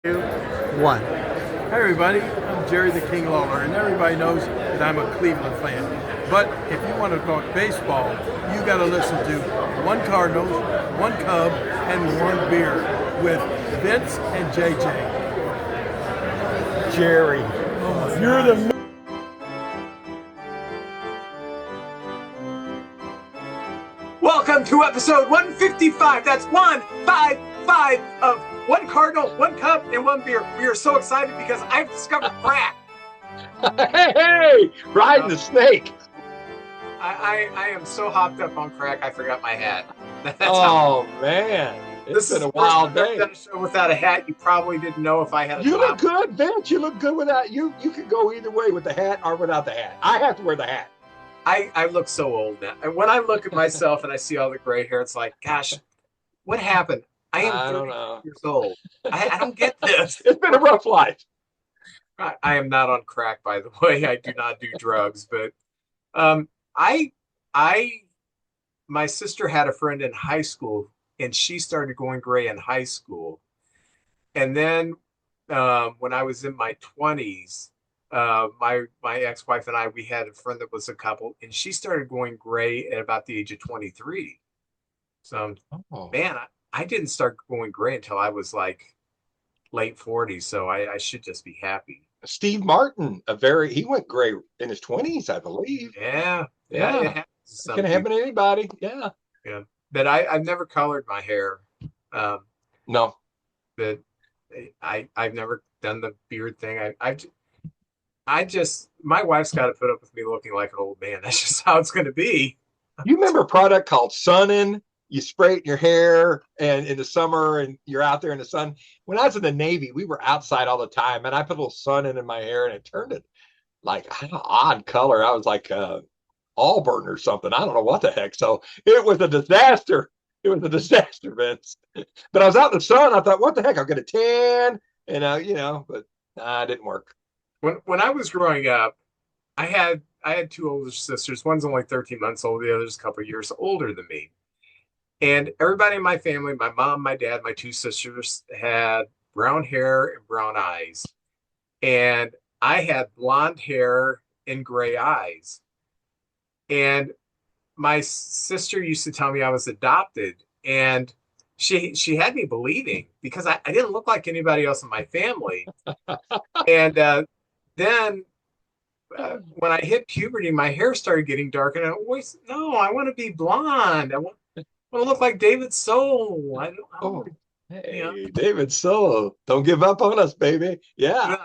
Two, one. Hi everybody, I'm Jerry the King Lawler, and everybody knows that I'm a Cleveland fan. But if you want to talk baseball, you got to listen to One Cardinals, One Cub, and One Beer with Vince and JJ. Jerry, you're the Welcome to episode 155. That's 155 of One Cardinal, One Cup, and One Beer. We are so excited because I've discovered crack. hey, riding the snake. I am so hopped up on crack, I forgot my hat. Man, it's This been is a wild day. Done a show without a hat. You probably didn't know if I had a You top. look good, Vince. You look good without you. You can go either way with the hat or without the hat. I have to wear the hat. I look so old now. And when I look at myself and I see all the gray hair, it's like, gosh, what happened? I am I don't 30 know. years old. I don't get this. It's been a rough life. I am not on crack, by the way. I do not do drugs, but I my sister had a friend in high school, and she started going gray in high school, and then when I was in my 20s, my ex-wife and we had a friend that was a couple, and she started going gray at about the age of 23. So, man, I didn't start going gray until I was like late 40s, so I should just be happy. Steve Martin, he went gray in his 20s, I believe. Yeah, it Yeah, happens to it some can happen to anybody. Yeah. Yeah, but I've never colored my hair. Um, No. but I've never done the beard thing. I just my wife's got to put up with me looking like an old man. That's just how it's going to be. You remember a product called Sunnin? You spray it in your hair and in the summer and you're out there in the sun. When I was in the Navy, we were outside all the time and I put a little Sunnin in my hair and it turned it like an odd color. I was like Auburn or something. I don't know what the heck. So it was a disaster. It was a disaster, Vince. But I was out in the sun. I thought, what the heck? I'll get a tan. And, but it didn't work. When I was growing up, I had two older sisters. One's only 13 months old. The other's a couple of years older than me. And everybody in my family, my mom, my dad, my two sisters had brown hair and brown eyes. And I had blonde hair and gray eyes. And my sister used to tell me I was adopted. And she had me believing because I didn't look like anybody else in my family. And then when I hit puberty, my hair started getting dark. And I always, no, I want to be blonde. I want to look like David Soul. Hey, David Soul, don't give up on us, baby. Yeah.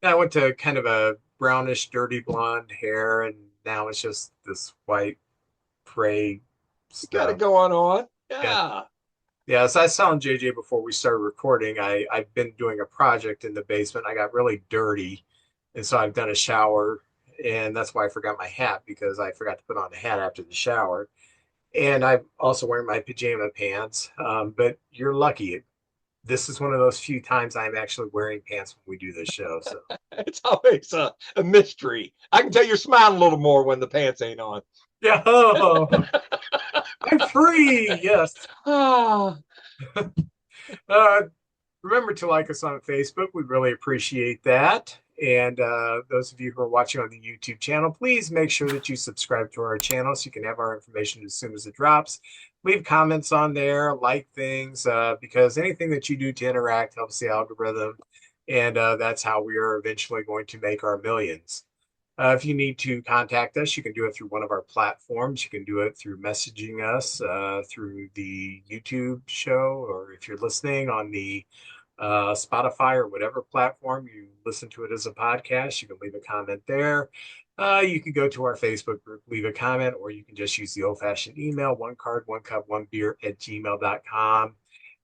I went to kind of a brownish, dirty blonde hair, and now it's just this white gray stuff. Got it going on. Yeah. Yeah, as I was telling JJ before we started recording, I've been doing a project in the basement. I got really dirty, and so I've done a shower, and that's why I forgot my hat because I forgot to put on a hat after the shower. And I'm also wearing my pajama pants. But you're lucky. This is one of those few times I'm actually wearing pants when we do this show. So it's always a mystery. I can tell you're smiling a little more when the pants ain't on. Yeah. I'm free. Yes. Remember to like us on Facebook. We really appreciate that. And those of you who are watching on the YouTube channel, please make sure that you subscribe to our channel so you can have our information as soon as it drops. Leave comments on there, like things, because anything that you do to interact helps the algorithm. And that's how we are eventually going to make our millions. If you need to contact us, you can do it through one of our platforms. You can do it through messaging us through the YouTube show, or if you're listening on the Spotify or whatever platform you listen to it as a podcast, you can leave a comment there. You can go to our Facebook group, leave a comment, or you can just use the old-fashioned email, one card, one cup, one beer at gmail.com.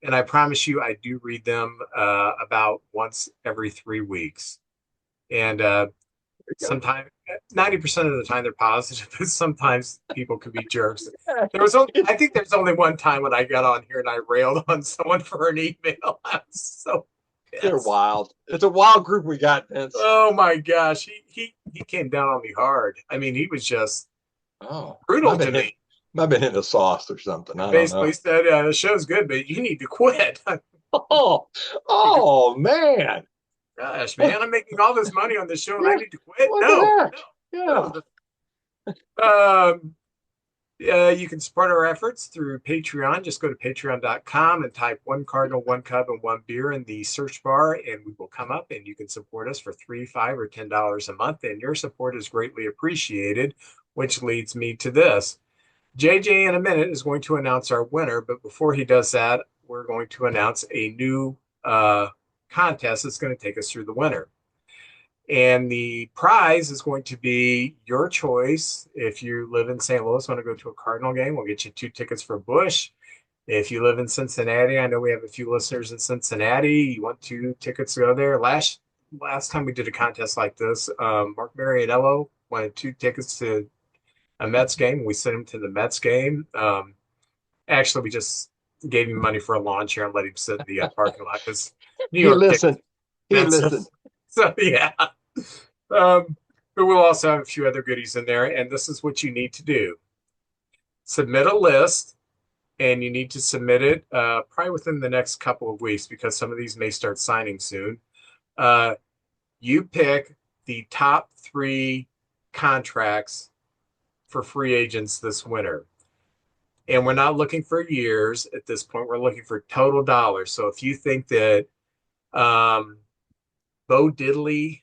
And I promise you, I do read them about once every 3 weeks. And sometimes 90% of the time they're positive, but sometimes people can be jerks. I think there's only one time when I got on here and I railed on someone for an email. I was so pissed. They're wild. It's a wild group we got, Vince. Oh my gosh. He came down on me hard. I mean, he was just brutal to me. Might have been in the sauce or something. I Basically said, the show's good, but you need to quit. Oh man. Gosh, man, I'm making all this money on this show and I Yeah. need to quit. What No, the heck? Yeah. no. Um, you can support our efforts through Patreon. Just go to patreon.com and type one Cardinal, one Cub, and one beer in the search bar, and we will come up and you can support us for $3, $5, or $10 a month. And your support is greatly appreciated, which leads me to this. JJ in a minute is going to announce our winner, but before he does that, we're going to announce a new contest that's going to take us through the winter. And the prize is going to be your choice. If you live in St. Louis, want to go to a Cardinal game, we'll get you 2 tickets for Busch. If you live in Cincinnati, I know we have a few listeners in Cincinnati. You want 2 tickets to go there. Last time we did a contest like this, Mark Marianello wanted 2 tickets to a Mets game. We sent him to the Mets game. Actually, we just gave him money for a lawn chair and let him sit in the parking lot because New He York listened. He Mets. listened. So yeah. But we'll also have a few other goodies in there. And this is what you need to do. Submit a list, and you need to submit it probably within the next couple of weeks because some of these may start signing soon. You pick the top 3 contracts for free agents this winter. And we're not looking for years at this point. We're looking for total dollars. So if you think that Bo Diddley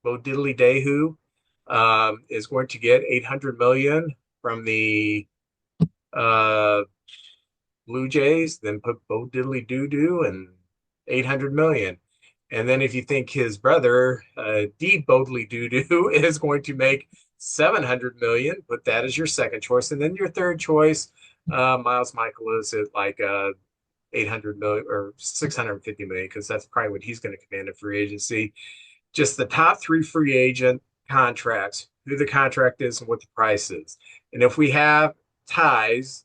Dehu is going to get $800 million from the Blue Jays, then put Bo Diddley Doo and $800 million. And then if you think his brother, D Bodley Doo is going to make $700 million, put that as your second choice. And then your third choice, Miles Michael is at like 800 million or 650 million, because that's probably what he's going to command a free agency. Just the top 3 free agent contracts, who the contract is and what the price is. And if we have ties,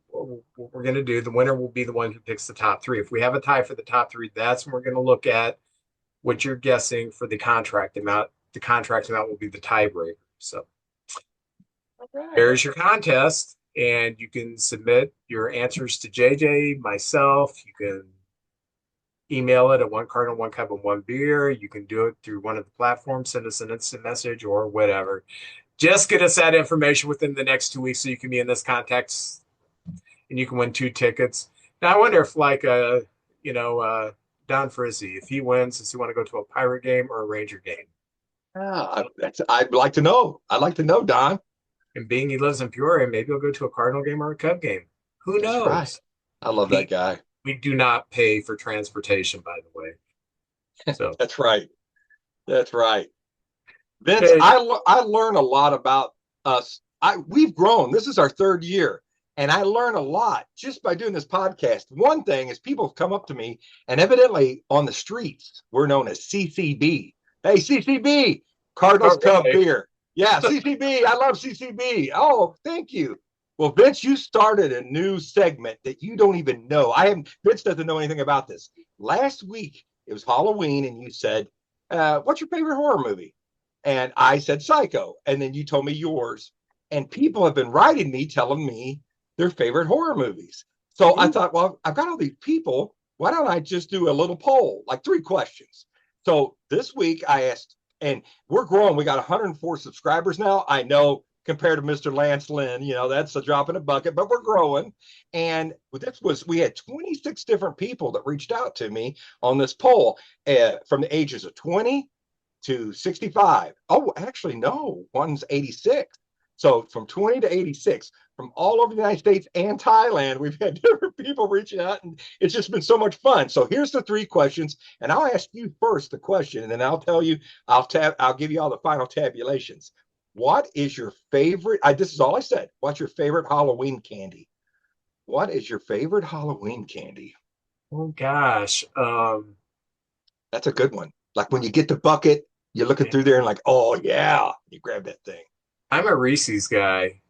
what we're going to do, the winner will be the one who picks the top 3. If we have a tie for the top 3, that's when we're going to look at what you're guessing for the contract amount. The contract amount will be the tiebreaker. So there's your contest, and you can submit your answers to JJ, myself. You can email it at one Cardinal, one Cup, and one beer. You can do it through one of the platforms, send us an instant message or whatever. Just get us that information within the next 2 weeks so you can be in this context and you can win 2 tickets. Now, I wonder if Don Frizzy, if he wins, does he want to go to a Pirate game or a Ranger game? I'd like to know. I'd like to know, Don. And being he lives in Peoria, maybe he'll go to a Cardinal game or a Cub game. Who knows? Right. I love that guy. We do not pay for transportation, by the way. So That's right. That's right. Vince, I learn a lot about us. We've grown. This is our 3rd year. And I learn a lot just by doing this podcast. One thing is people have come up to me, and evidently on the streets, we're known as CCB. Hey, CCB, Cardinals Cub beer. Yeah, CCB. I love CCB. Oh, thank you. Well, Vince, you started a new segment that you don't even know. Vince doesn't know anything about this. Last week, it was Halloween, and you said, what's your favorite horror movie? And I said Psycho. And then you told me yours. And people have been writing me, telling me their favorite horror movies. So I thought, well, I've got all these people. Why don't I just do a little poll, like 3 questions? So this week I asked, and we're growing. We got 104 subscribers now. I know compared to Mr. Lance Lynn, that's a drop in a bucket, but we're growing. And we had 26 different people that reached out to me on this poll from the ages of 20 to 65. Oh, actually, no, one's 86. So from 20 to 86, from all over the United States and Thailand, we've had different people reaching out, and it's just been so much fun. So here's the 3 questions, and I'll ask you first the question, and then I'll tell you, I'll give you all the final tabulations. What is your favorite? This is all I said. What's your favorite Halloween candy? What is your favorite Halloween candy? Oh gosh, that's a good one. Like when you get the bucket, you're looking through there and like, oh yeah, you grab that thing. I'm a Reese's guy,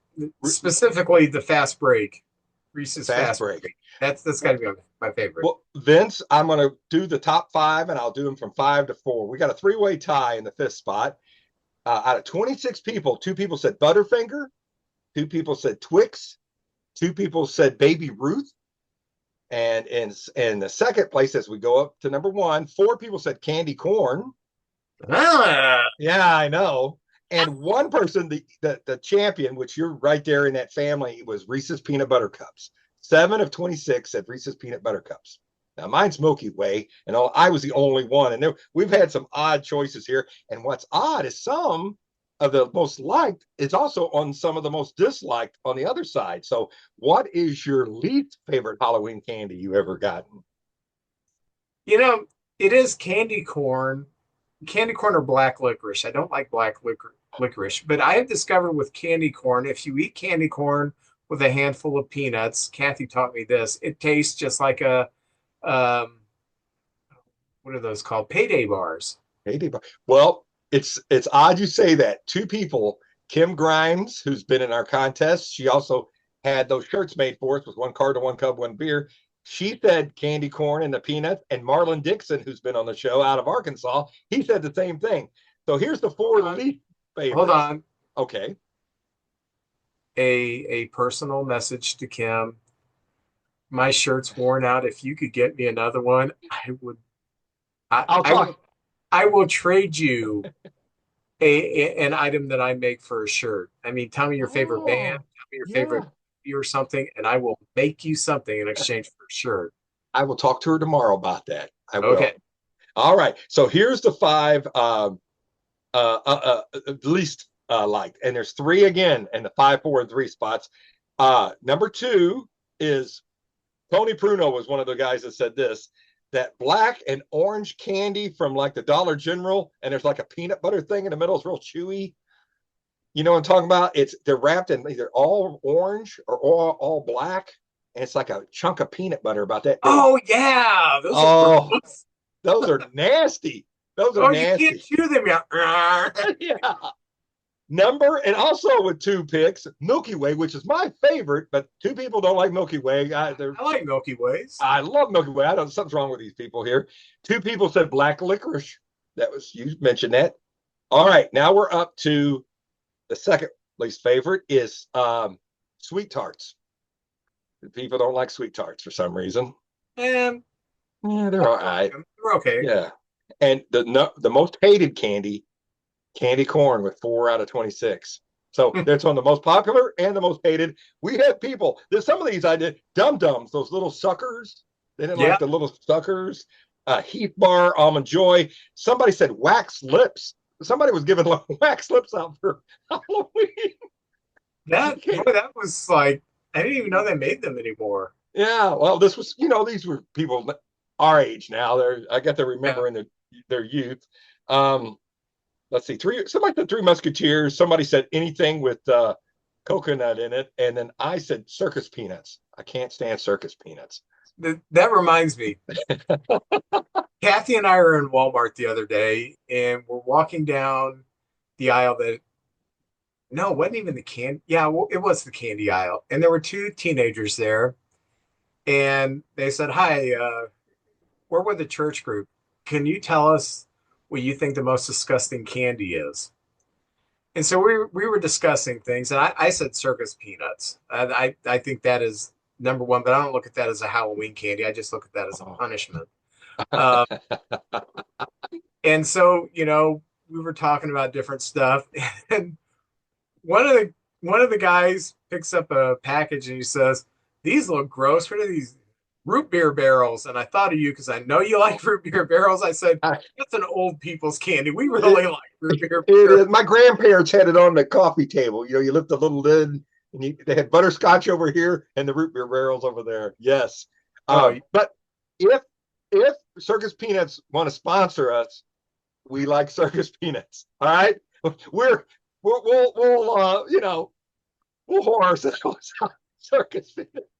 specifically the Fast Break. Reese's Fast Break. That's got to be my favorite. Well, Vince, I'm going to do the top 5, and I'll do them from 5 to 4. We got a 3-way tie in the 5th spot. Out of 26 people, 2 people said Butterfinger, 2 people said Twix, 2 people said Baby Ruth, And in the second place, as we go up to number 1, 4 people said candy corn. Ah, Yeah, I know. And one person, the champion, which you're right there in that family, was Reese's Peanut Butter Cups. 7 of 26 said Reese's Peanut Butter Cups. Now mine's Milky Way, and I was the only one. And we've had some odd choices here. And what's odd is some of the most liked is also on some of the most disliked on the other side. So, what is your least favorite Halloween candy you ever gotten? it is candy corn or black licorice. I don't like licorice, but I have discovered with candy corn, if you eat candy corn with a handful of peanuts, Kathy taught me this, it tastes just like a, um, what are those called? Payday bars. Well, it's odd you say that. 2 people, Kim Grimes, who's been in our contest, she also had those shirts made for us with 1 Cardinal, 1 Cub, 1 beer. She said candy corn and the peanuts, and Marlon Dixon, who's been on the show out of Arkansas, he said the same thing. So here's the 4 least favorites. Hold on. Okay. A personal message to Kim. My shirt's worn out. If you could get me another one, I would. I'll talk. I will trade you an item that I make for a shirt. I mean, tell me your favorite band, tell me your favorite movie or something, and I will make you something in exchange for a shirt. I will talk to her tomorrow about that. I will. Okay. All right. So here's the 5 least liked, and there's 3 again in the 5, 4, and 3 spots. Number 2 is Tony Pruno was one of the guys that said this, that black and orange candy from like the Dollar General, and there's like a peanut butter thing in the middle. It's real chewy. You know what I'm talking about? They're wrapped in either all orange or all black, and it's like a chunk of peanut butter about that big. Oh yeah, those are nasty. Those are nasty. You can't chew them. Yeah. And also with 2 picks, Milky Way, which is my favorite, but 2 people don't like Milky Way. I like Milky Ways. I love Milky Way. I don't know, something's wrong with these people here. 2 people said black licorice. You mentioned that. All right, now we're up to the second least favorite is sweet tarts. People don't like sweet tarts for some reason. Yeah, they're all right. They're okay. Yeah. And the most hated candy corn with 4 out of 26. So that's on the most popular and the most hated. We had people. There's some of these I did. Dum Dums, those little suckers. They didn't like the little suckers. Heath Bar, Almond Joy. Somebody said wax lips. Somebody was giving wax lips out for Halloween. That was like, I didn't even know they made them anymore. Yeah, well, this was, these were people our age now. I get to remembering their youth. Let's see, somebody said 3 Musketeers. Somebody said anything with coconut in it. And then I said circus peanuts. I can't stand circus peanuts. That reminds me. Kathy and I were in Walmart the other day, and we're walking down the aisle it wasn't even the candy. Yeah, it was the candy aisle. And there were 2 teenagers there. And they said, hi, we're with the church group. Can you tell us what you think the most disgusting candy is? And so we were discussing things, and I said circus peanuts. I think that is number 1, but I don't look at that as a Halloween candy. I just look at that as a punishment. And so, we were talking about different stuff, and one of the guys picks up a package and he says, "These look gross. What are these? Root beer barrels." And I thought of you because I know you like root beer barrels. I said, that's an old people's candy. We really like root beer barrels. My grandparents had it on the coffee table. You lift the little lid, and they had butterscotch over here and the root beer barrels over there. Yes. But if Circus Peanuts want to sponsor us, we like Circus Peanuts. All right. We'll whore ourselves out. Circus Peanuts.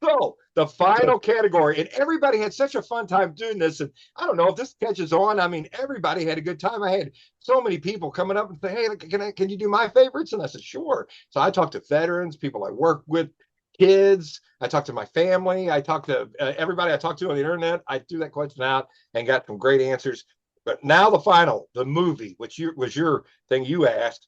So the final category, and everybody had such a fun time doing this. And I don't know if this catches on. I mean, everybody had a good time. I had so many people coming up and say, "Hey, can you do my favorites?" And I said, "Sure." So I talked to veterans, people I work with, kids. I talked to my family. I talked to everybody I talked to on the internet. I threw that question out and got some great answers. But now the movie, which was your thing you asked,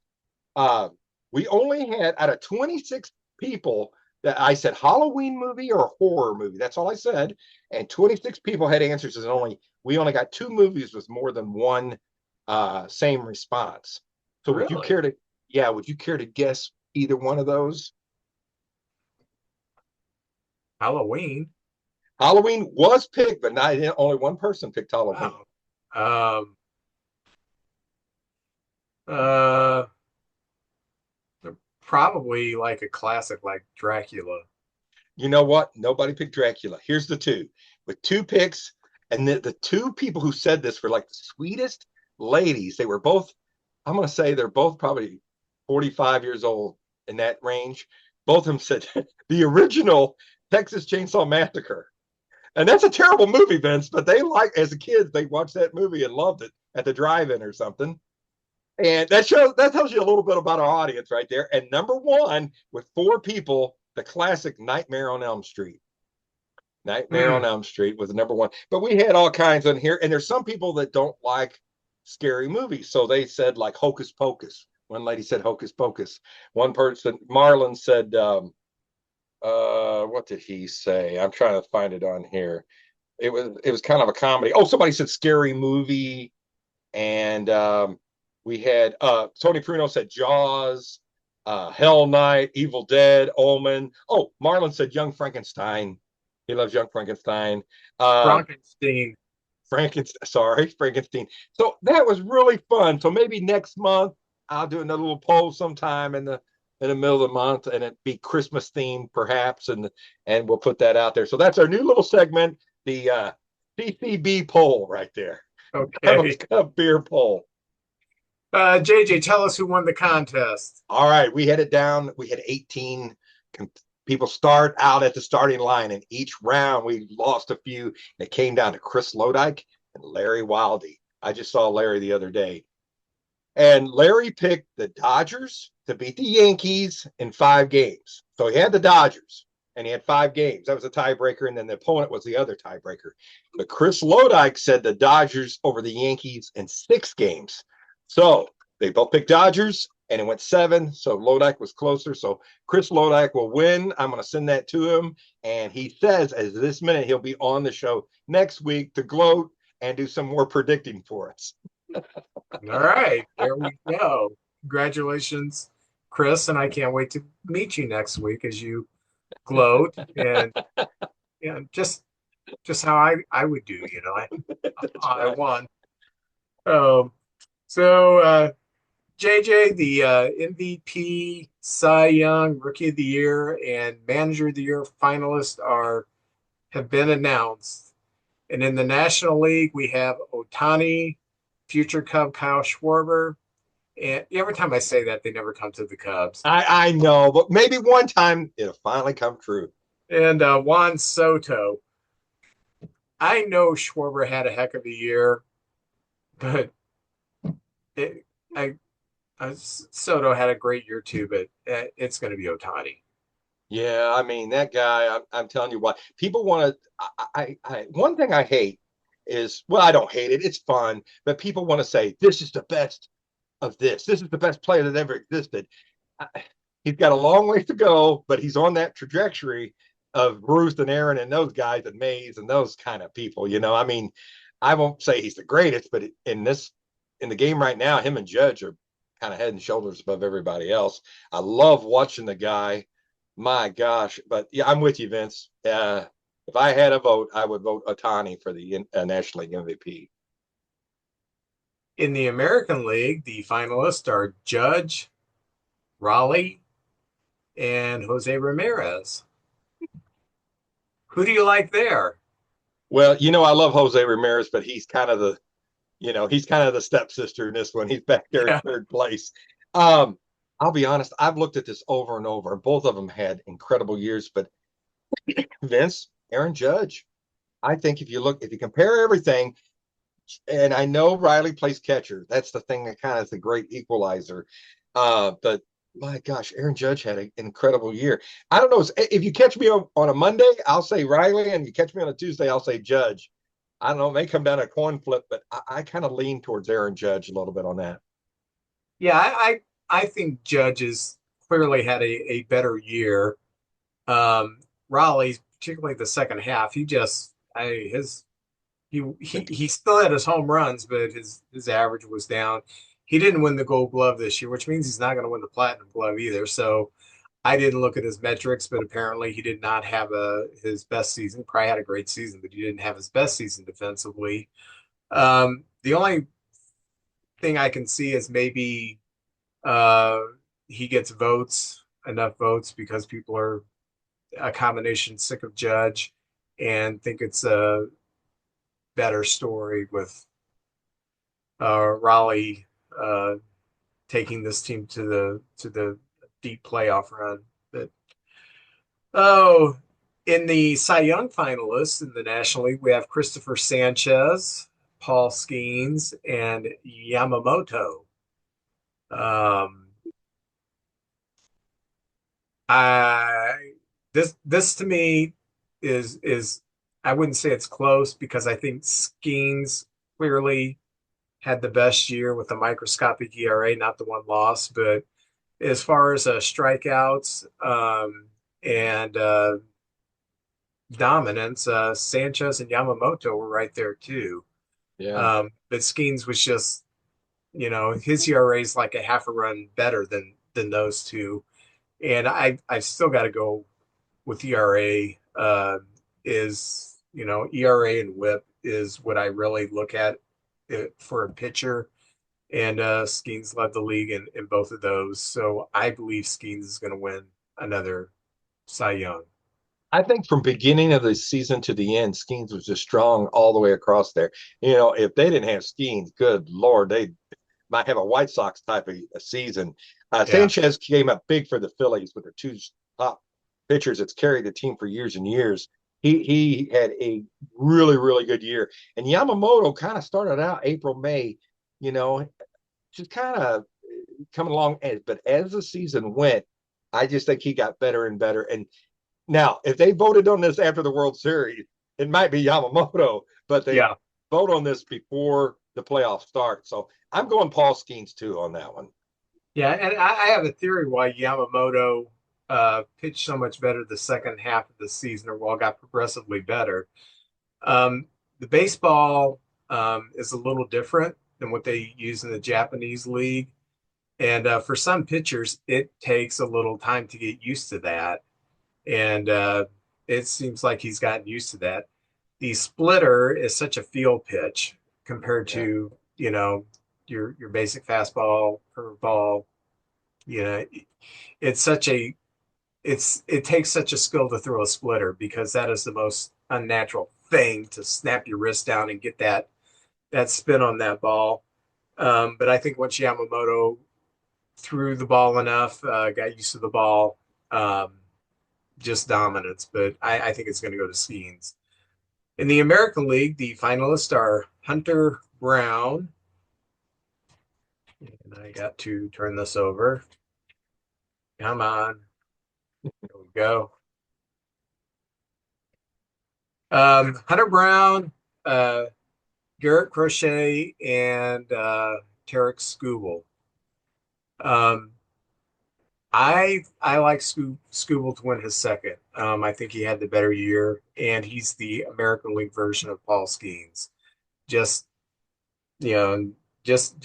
we only had out of 26 people I said Halloween movie or horror movie. That's all I said. And 26 people had answers, and we only got 2 movies with more than one same response. So would you Really? care to would you care to guess either one of those? Halloween? Halloween was picked, but not only one person picked Halloween. Oh. Uh, Probably like a classic like Dracula. You know what? Nobody picked Dracula. Here's the 2 with 2 picks, and the 2 people who said this were like the sweetest ladies. They were both, I'm going to say they're both probably 45 years old, in that range. Both of them said the original Texas Chainsaw Massacre. And that's a terrible movie, Vince, but as a kid, they watched that movie and loved it at the drive-in or something. And that tells you a little bit about our audience right there. And number 1 with 4 people, the classic Nightmare on Elm Street. Nightmare on Elm Street was the number 1. But we had all kinds on here, and there's some people that don't like scary movies, so they said like Hocus Pocus. One lady said Hocus Pocus. One person, Marlon, said, what did he say? I'm trying to find it on here. It was kind of a comedy. Oh, somebody said Scary Movie, and we had Tony Pruno said Jaws, Hell Night, Evil Dead, Omen. Oh, Marlon said Young Frankenstein. He loves Young Frankenstein. Frankenstein. Frankenstein. So that was really fun. So maybe next month I'll do another little poll sometime in the middle of the month, and it be Christmas themed perhaps, and we'll put that out there. So that's our new little segment, the CCB poll right there. Okay. A beer poll. JJ, tell us who won the contest. All right, we had it down. We had 18 people start out at the starting line, and each round we lost a few. It came down to Chris Lodike and Larry Wildy. I just saw Larry the other day, and Larry picked the Dodgers to beat the Yankees in 5 games. So he had the Dodgers, and he had 5 games. That was a tiebreaker, and then the opponent was the other tiebreaker. But Chris Lodike said the Dodgers over the Yankees in 6 games. So they both picked Dodgers, and it went 7. So Lodike was closer. So Chris Lodike will win. I'm going to send that to him. And he says, as this minute, he'll be on the show next week to gloat and do some more predicting for us. All right, there we go. Congratulations, Chris, and I can't wait to meet you next week as you gloat and just how I would do, I won. So JJ, the MVP, Cy Young, Rookie of the Year, and Manager of the Year finalists have been announced. And in the National League, we have Ohtani, future Cub Kyle Schwarber. And every time I say that, they never come to the Cubs. I know, but maybe one time it'll finally come true. And Juan Soto. I know Schwarber had a heck of a year, but Soto had a great year too, but it's going to be Ohtani. Yeah, I mean that guy. I'm telling you what, people want to. One thing I hate is, well, I don't hate it. It's fun, but people want to say this is the best of this. This is the best player that ever existed. He's got a long ways to go, but he's on that trajectory of Bruce and Aaron and those guys and Mays and those kind of people. I mean, I won't say he's the greatest, but in the game right now, him and Judge are kind of head and shoulders above everybody else. I love watching the guy. My gosh. But yeah, I'm with you, Vince. If I had a vote, I would vote Ohtani for the National League MVP. In the American League, the finalists are Judge, Raleigh, and Jose Ramirez. Who do you like there? Well, I love Jose Ramirez, but he's kind of the stepsister in this one. He's back there in 3rd place. I'll be honest, I've looked at this over and over. Both of them had incredible years, but Vince, Aaron Judge, I think if you compare everything, and I know Riley plays catcher. That's the thing that kind of is the great equalizer. But my gosh, Aaron Judge had an incredible year. I don't know. If you catch me on a Monday, I'll say Riley, and you catch me on a Tuesday, I'll say Judge. I don't know. It may come down to a coin flip, but I kind of lean towards Aaron Judge a little bit on that. Yeah, I think Judge has clearly had a better year. Raleigh, particularly the second half, he still had his home runs, but his average was down. He didn't win the Gold Glove this year, which means he's not going to win the Platinum Glove either. So I didn't look at his metrics, but apparently he did not have his best season. Probably had a great season, but he didn't have his best season defensively. The only thing I can see is maybe uh, he gets enough votes because people are a combination sick of Judge and think it's a better story with Raleigh uh, taking this team to the deep playoff run. But oh, in the Cy Young finalists in the National League, we have Christopher Sanchez, Paul Skeens, and Yamamoto. Um, I this to me is I wouldn't say it's close because I think Skeens clearly had the best year with a microscopic ERA, not the one loss, but as far as strikeouts and dominance, Sanchez and Yamamoto were right there too. Yeah. But Skeens was just, his ERA is like a half a run better than those two, and I still got to go with ERA. Is ERA and WHIP is what I really look at for a pitcher, and Skeens led the league in both of those. So I believe Skeens is going to win another Cy Young. I think from beginning of the season to the end, Skeens was just strong all the way across there. If they didn't have Skeens, good Lord, they might have a White Sox type of a season. Yeah. Sanchez came up big for the Phillies with their two top pitchers that's carried the team for years and years. He had a really, really good year. And Yamamoto kind of started out April, May, just kind of coming along. But as the season went, I just think he got better and better. And now, if they voted on this after the World Series, it might be Yamamoto, but they Yeah. vote on this before the playoffs start. So I'm going Paul Skeens too on that one. Yeah. And I have a theory why Yamamoto pitched so much better the second half of the season, or well, got progressively better. The baseball is a little different than what they use in the Japanese league. And for some pitchers, it takes a little time to get used to that. And it seems like he's gotten used to that. The splitter is such a field pitch compared Yeah. to, your basic fastball, curveball. You know, it's such a it takes such a skill to throw a splitter because that is the most unnatural thing to snap your wrist down and get that spin on that ball. But I think once Yamamoto threw the ball enough, got used to the ball, just dominance. But I think it's going to go to Skeens. In the American League, the finalists are Hunter Brown. And I got to turn this over. Come on. There we go. Hunter Brown, Garrett Crochet, and Tarek Skubal. Um, I like Skubal to win his second. I think he had the better year, and he's the American League version of Paul Skeens. Just you know, just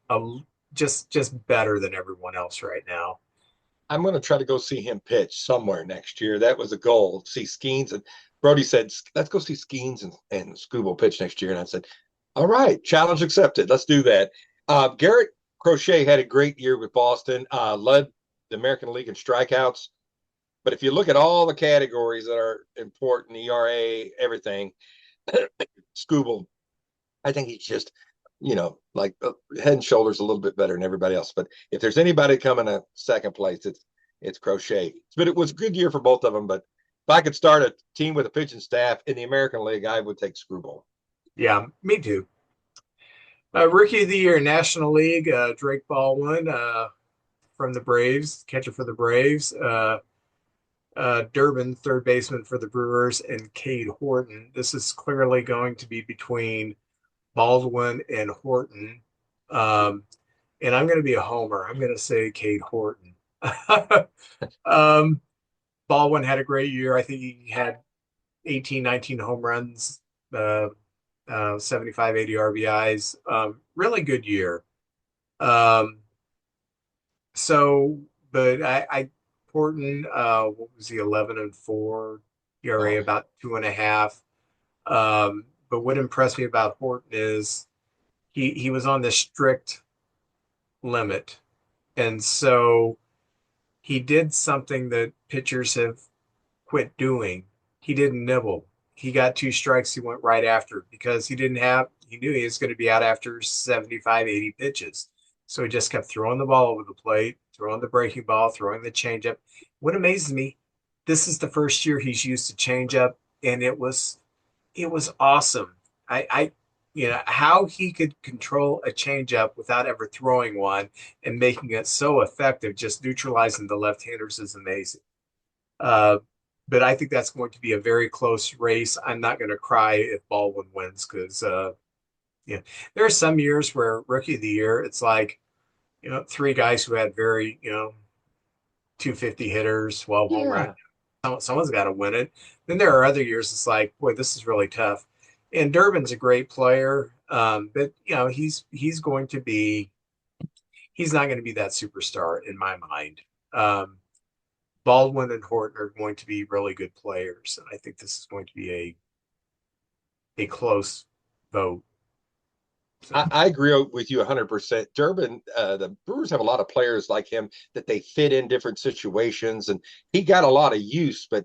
a just better than everyone else right now. I'm going to try to go see him pitch somewhere next year. That was a goal. See Skeens, and Brody said, "Let's go see Skeens and Scooble pitch next year." And I said, "All right, challenge accepted. Let's do that." Garrett Crochet had a great year with Boston. Led the American League in strikeouts. But if you look at all the categories that are important, ERA, everything, Scooble, I think he's just, like head and shoulders a little bit better than everybody else. But if there's anybody coming to second place, it's Crochet. But it was a good year for both of them. But if I could start a team with a pitching staff in the American League, I would take Screwball. Yeah, me too. Rookie of the Year, National League, Drake Baldwin from the Braves, catcher for the Braves. Durbin, third baseman for the Brewers, and Cade Horton. This is clearly going to be between Baldwin and Horton. And I'm going to be a homer. I'm going to say Cade Horton. um, Baldwin had a great year. I think he had 18, 19 home runs, uh, 75, 80 RBIs. Really good year. Um, so, but I Horton, what was he, 11-4, ERA Oh, about 2.5. But what impressed me about Horton is he was on this strict limit. And so he did something that pitchers have quit doing. He didn't nibble. He got two strikes. He went right after because he knew he was going to be out after 75, 80 pitches. So he just kept throwing the ball over the plate, throwing the breaking ball, throwing the changeup. What amazes me, this is the first year he's used a changeup, and it was awesome. I how he could control a changeup without ever throwing one and making it so effective, just neutralizing the left-handers is amazing. Uh, but I think that's going to be a very close race. I'm not going to cry if Baldwin wins because yeah, there are some years where rookie of the year, it's like, three guys who had very, 250 hitters, 12 home runs. yeah. Someone's got to win it. Then there are other years it's like, boy, this is really tough. And Durbin's a great player, but he's not going to be that superstar in my mind. Um, Baldwin and Horton are going to be really good players, and I think this is going to be a close vote. So I agree with you 100%. Durbin, the Brewers have a lot of players like him that they fit in different situations, and he got a lot of use, but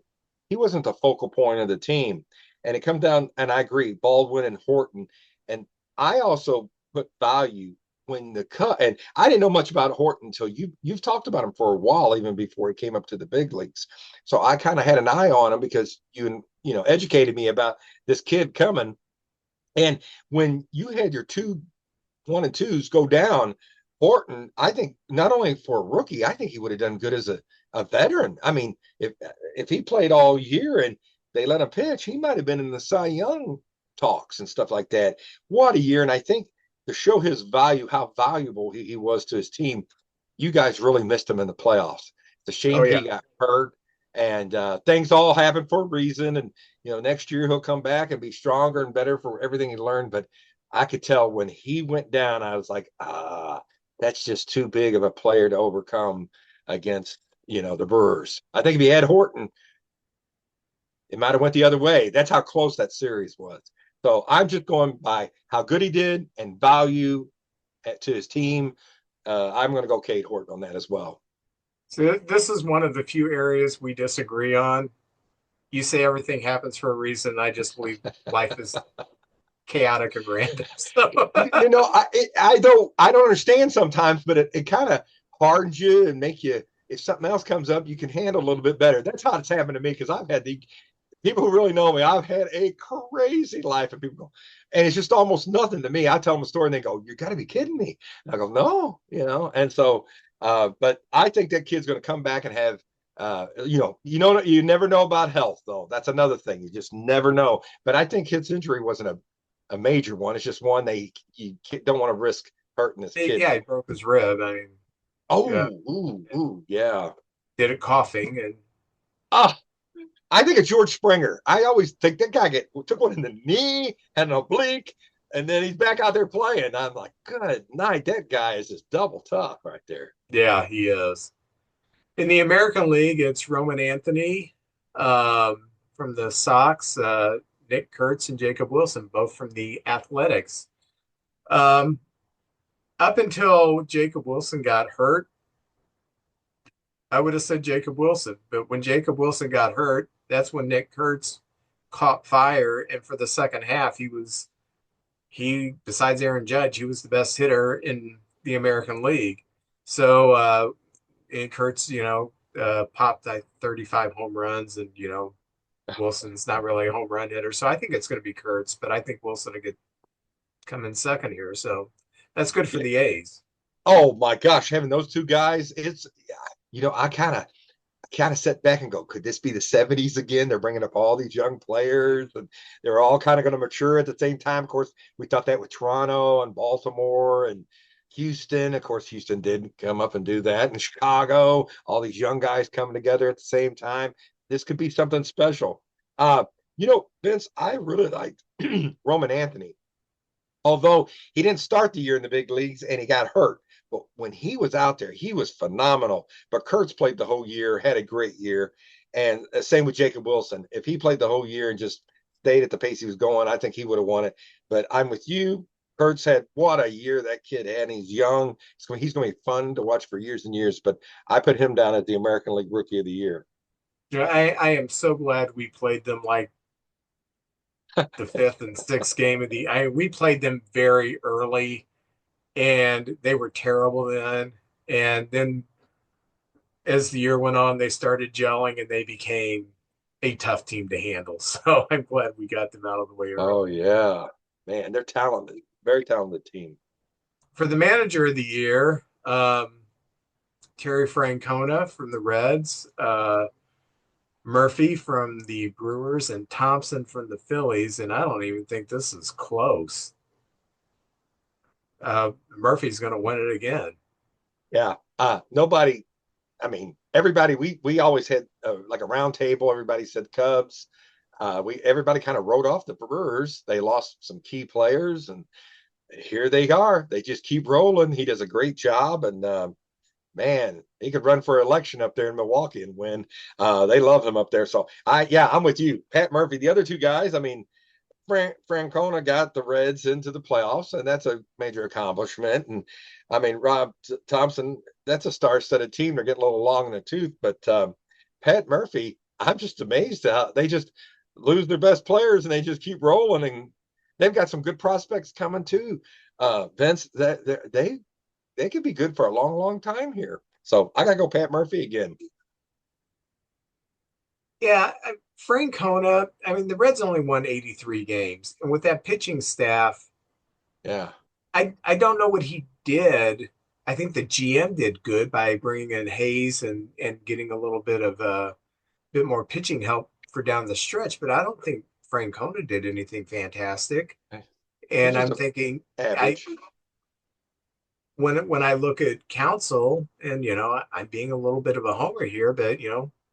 he wasn't the focal point of the team. And it comes down, and I agree, Baldwin and Horton. And I also put value when the cut, and I didn't know much about Horton until you've talked about him for a while, even before he came up to the big leagues. So I kind of had an eye on him because you educated me about this kid coming. And when you had your 1 and 2s go down, Horton, I think not only for a rookie, I think he would have done good as a veteran. I mean, if he played all year and they let him pitch, he might have been in the Cy Young talks and stuff like that. What a year. And I think to show his value, how valuable he was to his team, you guys really missed him in the playoffs. It's a oh shame yeah. he got hurt, and things all happen for a reason. And next year he'll come back and be stronger and better for everything he learned. But I could tell when he went down, I was like, that's just too big of a player to overcome against the Brewers. I think if he had Horton, it might have went the other way. That's how close that series was. So I'm just going by how good he did and value to his team. I'm going to go Cade Horton on that as well. So this is one of the few areas we disagree on. You say everything happens for a reason. I just believe life is chaotic and random. So I don't understand sometimes, but it kind of hardens you and make you. If something else comes up, you can handle a little bit better. That's how it's happened to me because I've had the people who really know me. I've had a crazy life, and people go, and it's just almost nothing to me. I tell them a story, and they go, "You got to be kidding me!" And I go, "No," And so, but I think that kid's going to come back and have. You never know about health, though. That's another thing. You just never know. But I think his injury wasn't a major one. It's just one you don't want to risk hurting this kid. yeah, he broke his rib. I mean, yeah, Yeah. did it coughing and Ah, I think of George Springer. I always think that guy took one in the knee, had an oblique, and then he's back out there playing. I'm like, good night. That guy is just double tough right there. yeah, he is. In the American League, it's Roman Anthony from the Sox, Nick Kurtz and Jacob Wilson, both from the Athletics. Um, Up until Jacob Wilson got hurt, I would have said Jacob Wilson. But when Jacob Wilson got hurt, that's when Nick Kurtz caught fire. And for the second half, besides Aaron Judge, he was the best hitter in the American League. So, and Kurtz, popped like 35 home runs, and Wilson's not really a home run hitter, so I think it's going to be Kurtz, but I think Wilson will come in second here, so that's good for Yeah. the A's. Oh my gosh, having those two guys, I kind of sit back and go, could this be the 70s again? They're bringing up all these young players, and they're all kind of going to mature at the same time. Of course, we thought that with Toronto and Baltimore, and Houston, of course, Houston did come up and do that. And Chicago, all these young guys coming together at the same time. This could be something special. Vince, I really liked Roman Anthony, although he didn't start the year in the big leagues and he got hurt. But when he was out there, he was phenomenal. But Kurtz played the whole year, had a great year. And same with Jacob Wilson. If he played the whole year and just stayed at the pace he was going, I think he would have won it. But I'm with you. Kurtz had what a year that kid had. And he's young. He's going to be fun to watch for years and years. But I put him down at the American League Rookie of the Year. Yeah, I am so glad we played them like the fifth and sixth game of we played them very early, and they were terrible then. And then as the year went on, they started gelling and they became a tough team to handle. So I'm glad we got them out of the way early. Oh, yeah. Man, they're talented. Very talented team. For the manager of the year, Terry Francona from the Reds, Murphy from the Brewers, and Thompson from the Phillies. And I don't even think this is close. Murphy's going to win it again. Yeah. Nobody, I mean, everybody, we always had like a round table. Everybody said Cubs. Everybody kind of wrote off the Brewers. They lost some key players, and here they are. They just keep rolling. He does a great job, and man, he could run for election up there in Milwaukee and win. They love him up there. So I'm with you, Pat Murphy. The other two guys, I mean, Francona got the Reds into the playoffs, and that's a major accomplishment. And I mean, Rob Thompson, that's a star-studded team. They're getting a little long in the tooth, but Pat Murphy, I'm just amazed how they just lose their best players and they just keep rolling, and they've got some good prospects coming too. Vince, that they could be good for a long, long time here. So I gotta go Pat Murphy again. Yeah, Francona, I mean, the Reds only won 83 games. And with that pitching staff, Yeah. I don't know what he did. I think the GM did good by bringing in Hayes and getting a little bit of a bit more pitching help for down the stretch, but I don't think Francona did anything fantastic. And I'm thinking, average. When I look at Council, and I'm being a little bit of a homer here, but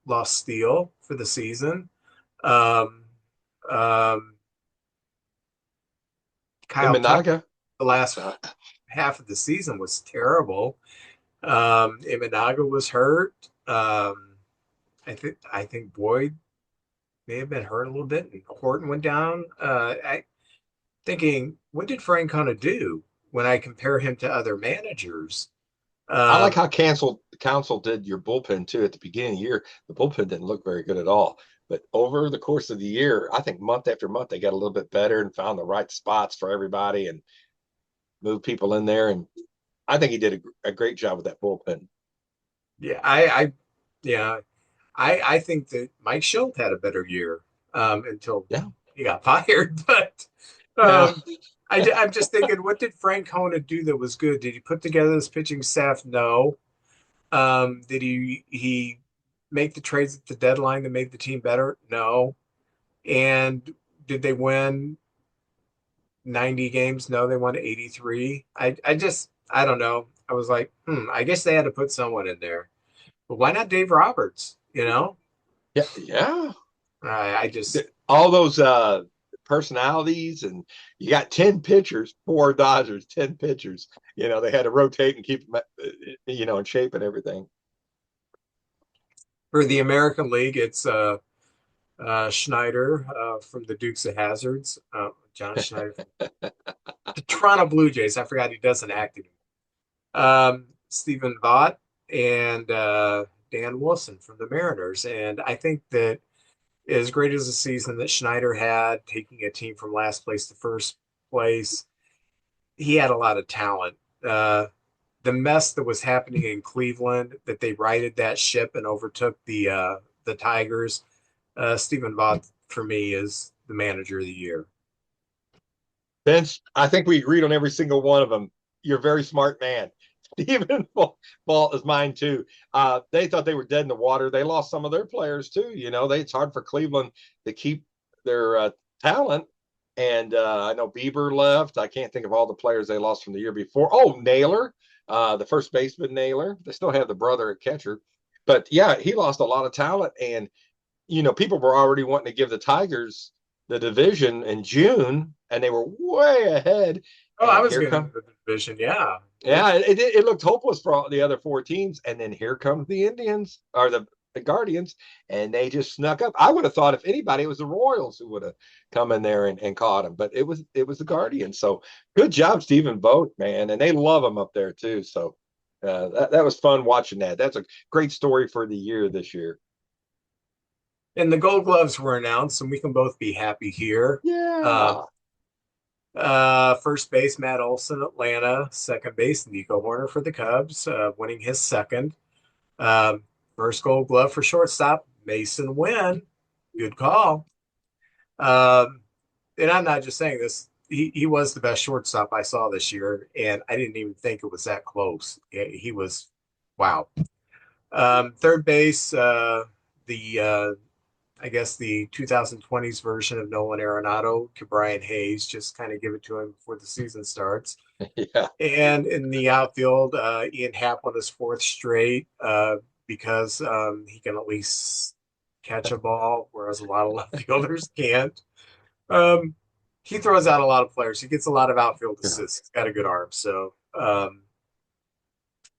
lost Steele for the season. Kyle Tucker, the last half of the season was terrible. Imanaga was hurt. I think Boyd may have been hurt a little bit, and Horton went down. I thinking, what did Francona do when I compare him to other managers? I like how Council did your bullpen too at the beginning of the year. The bullpen didn't look very good at all. But over the course of the year, I think month after month, they got a little bit better and found the right spots for everybody and moved people in there. And I think he did a great job with that bullpen. Yeah, I think that Mike Schultz had a better year until he got fired. But I'm just thinking, what did Francona do that was good? Did he put together this pitching staff? No. Did he make the trades at the deadline to make the team better? No. And did they win 90 games? No, they won 83. I don't know. I was like, I guess they had to put someone in there. But why not Dave Roberts? Yeah. I just all those personalities, and you got 10 pitchers for Dodgers, 10 pitchers. They had to rotate and keep them, in shape and everything. For the American League, it's Schneider from the Dukes of Hazzards, John Schneider, the Toronto Blue Jays. I forgot he doesn't act anymore. Stephen Vaught and Dan Wilson from the Mariners. And I think that as great as the season that Schneider had, taking a team from last place to first place, he had a lot of talent. The mess that was happening in Cleveland, that they righted that ship and overtook the Tigers. Stephen Vaught, for me, is the manager of the year. Vince, I think we agreed on every single one of them. You're a very smart man. Stephen Vaught is mine too. They thought they were dead in the water. They lost some of their players too. It's hard for Cleveland to keep their talent, And I know Bieber left. I can't think of all the players they lost from the year before. Oh, Naylor, the first baseman Naylor. They still have the brother at catcher. But yeah, he lost a lot of talent. And, people were already wanting to give the Tigers the division in June, and they were way ahead. Oh, I And was here going come to the division. Yeah. yeah, it looked hopeless for all the other four teams, and then here comes the Indians or the Guardians, and they just snuck up. I would have thought if anybody, it was the Royals who would have come in there and caught them, but it was the Guardians. So good job, Stephen Vogt, man, and they love him up there too. So that was fun watching that. That's a great story for the year this year. And the Gold Gloves were announced, and we can both be happy here. Yeah, First base, Matt Olson, Atlanta. Second base, Nico Horner for the Cubs, winning his second. Um, First Gold Glove for shortstop, Mason Wynn. Good call. Um, and I'm not just saying this. He was the best shortstop I saw this year, and I didn't even think it was that close. He was, wow. Third base, the I guess the 2020s version of Nolan Arenado, Brian Hayes, just kind of give it to him before the season starts. yeah, And in the outfield, Ian Happ won his fourth straight because he can at least catch a ball, whereas a lot of left fielders can't. Um, he throws out a lot of players. He gets a lot of outfield yeah. assists. He's got a good arm. So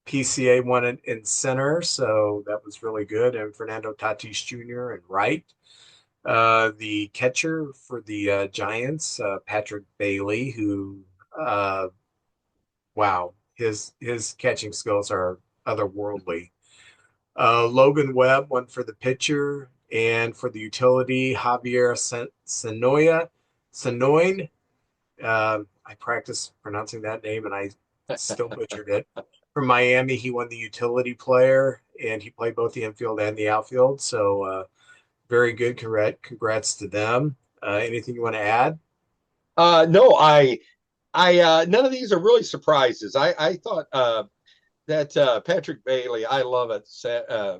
PCA won it in center, so that was really good. And Fernando Tatis Jr. and right. The catcher for the Giants, Patrick Bailey, who, wow, his catching skills are otherworldly. Logan Webb won for the pitcher, and for the utility, Javier Sanoin. I practiced pronouncing that name, and I still butchered it. From Miami, he won the utility player, and he played both the infield and the outfield. So very good. Congrats to them. Anything you want to add? No, none of these are really surprises. I thought that Patrick Bailey, I love it,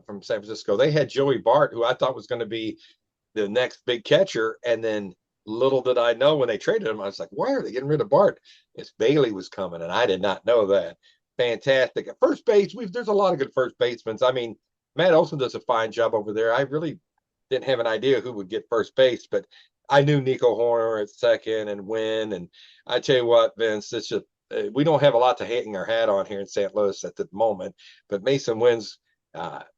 from San Francisco. They had Joey Bart, who I thought was going to be the next big catcher, and then little did I know when they traded him, I was like, why are they getting rid of Bart? It's Bailey was coming, and I did not know that. Fantastic. At first base, there's a lot of good first basemen. I mean, Matt Olson does a fine job over there. I really didn't have an idea who would get first base, but I knew Nico Horner at second and Wynn. And I tell you what, Vince, it's just we don't have a lot to hang our hat on here in St. Louis at the moment. But Mason Wynn's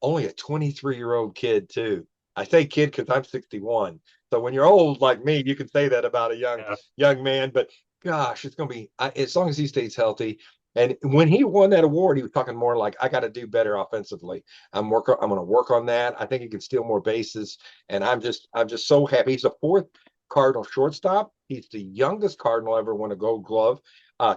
only a 23-year-old kid too. I say kid because I'm 61. So when you're old like me, you can say that about a young man. But gosh, it's going to be as long as he stays healthy. And when he won that award, he was talking more like, I got to do better offensively. I'm going to work on that. I think he can steal more bases. And I'm just so happy. He's the fourth Cardinal shortstop. He's the youngest Cardinal ever won a Gold Glove.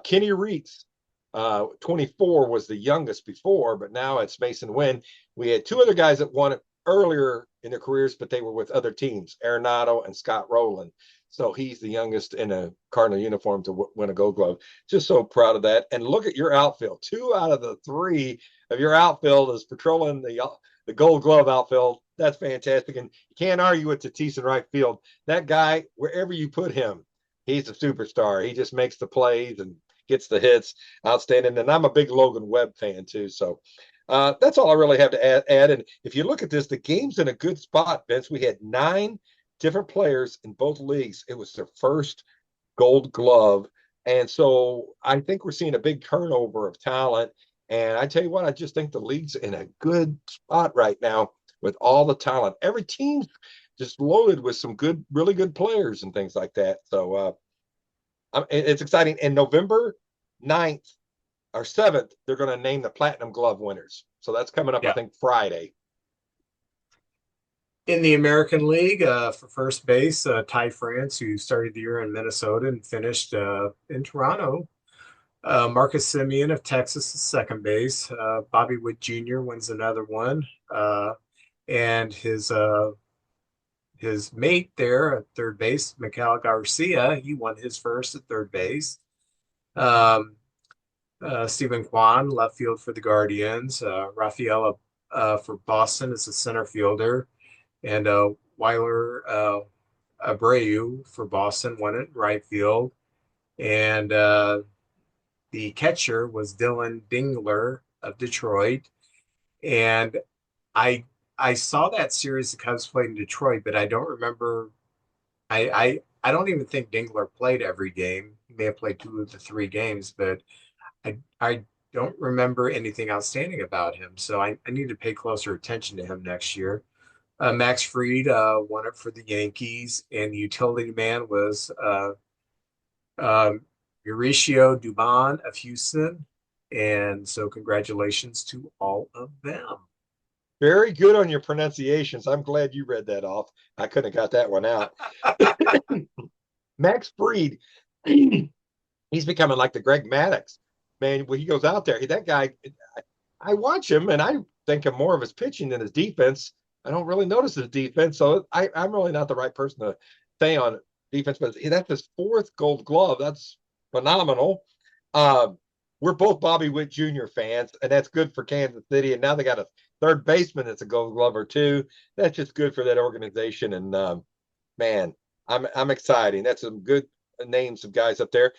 Kenny Reitz, 24, was the youngest before, but now it's Mason Wynn. We had two other guys that won it earlier in their careers, but they were with other teams, Arenado and Scott Rowland. So he's the youngest in a Cardinal uniform to win a Gold Glove. Just so proud of that. And look at your outfield. 2 out of the 3 of your outfield is patrolling the Gold Glove outfield. That's fantastic. And you can't argue with Tatis in right field. That guy, wherever you put him, he's a superstar. He just makes the plays and gets the hits. Outstanding. And I'm a big Logan Webb fan too. So that's all I really have to add. And if you look at this, the game's in a good spot, Vince. We had 9 different players in both leagues. It was their first Gold Glove. And so I think we're seeing a big turnover of talent. And I tell you what, I just think the league's in a good spot right now with all the talent. Every team's just loaded with some really good players and things like that. So it's exciting. And November 9th or 7th, they're going to name the Platinum Glove winners. So that's coming up, Yeah. I think, Friday. In the American League, for first base, Ty France, who started the year in Minnesota and finished in Toronto. Marcus Simeon of Texas is second base. Bobby Witt Jr. wins another one. And his mate there at third base, Miguel Garcia, he won his first at third base. Stephen Kwan, left field for the Guardians. Rafaela for Boston is a center fielder. And Weiler Abreu for Boston won it in right field, and the catcher was Dylan Dingler of Detroit. And I I saw that series the Cubs played in Detroit, but I don't remember. I don't even think Dingler played every game. He may have played two of the three games, but I don't remember anything outstanding about him. So I need to pay closer attention to him next year. Max Fried won it for the Yankees, and the utility man was um, Mauricio Dubon of Houston. And so congratulations to all of them. Very good on your pronunciations. I'm glad you read that off. I couldn't have got that one out. Max Fried, he's becoming like the Greg Maddux. Man, when he goes out there, that guy, I watch him and I think of more of his pitching than his defense. I don't really notice his defense, so I'm really not the right person to say on defense, but that's his fourth gold glove. That's phenomenal. Um, we're both Bobby Witt Jr. fans, and that's good for Kansas City. And now they got a third baseman that's a gold glover, too. That's just good for that organization. And man, I'm excited. That's some good names of guys up there.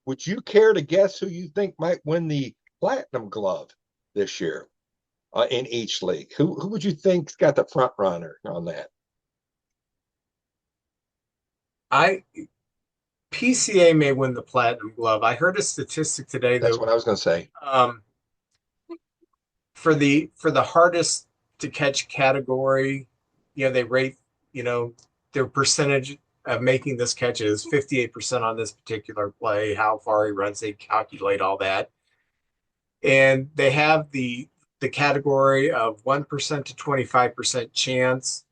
Would you care to guess who you think might win the Platinum Glove this year in each league? Who would you think's got the front runner on that? I PCA may win the Platinum Glove. I heard a statistic today That's that what I was going to say. For the hardest to catch category, they rate, their percentage of making this catch is 58% on this particular play, how far he runs, they calculate all that. And they have the category of 1% to 25% chance.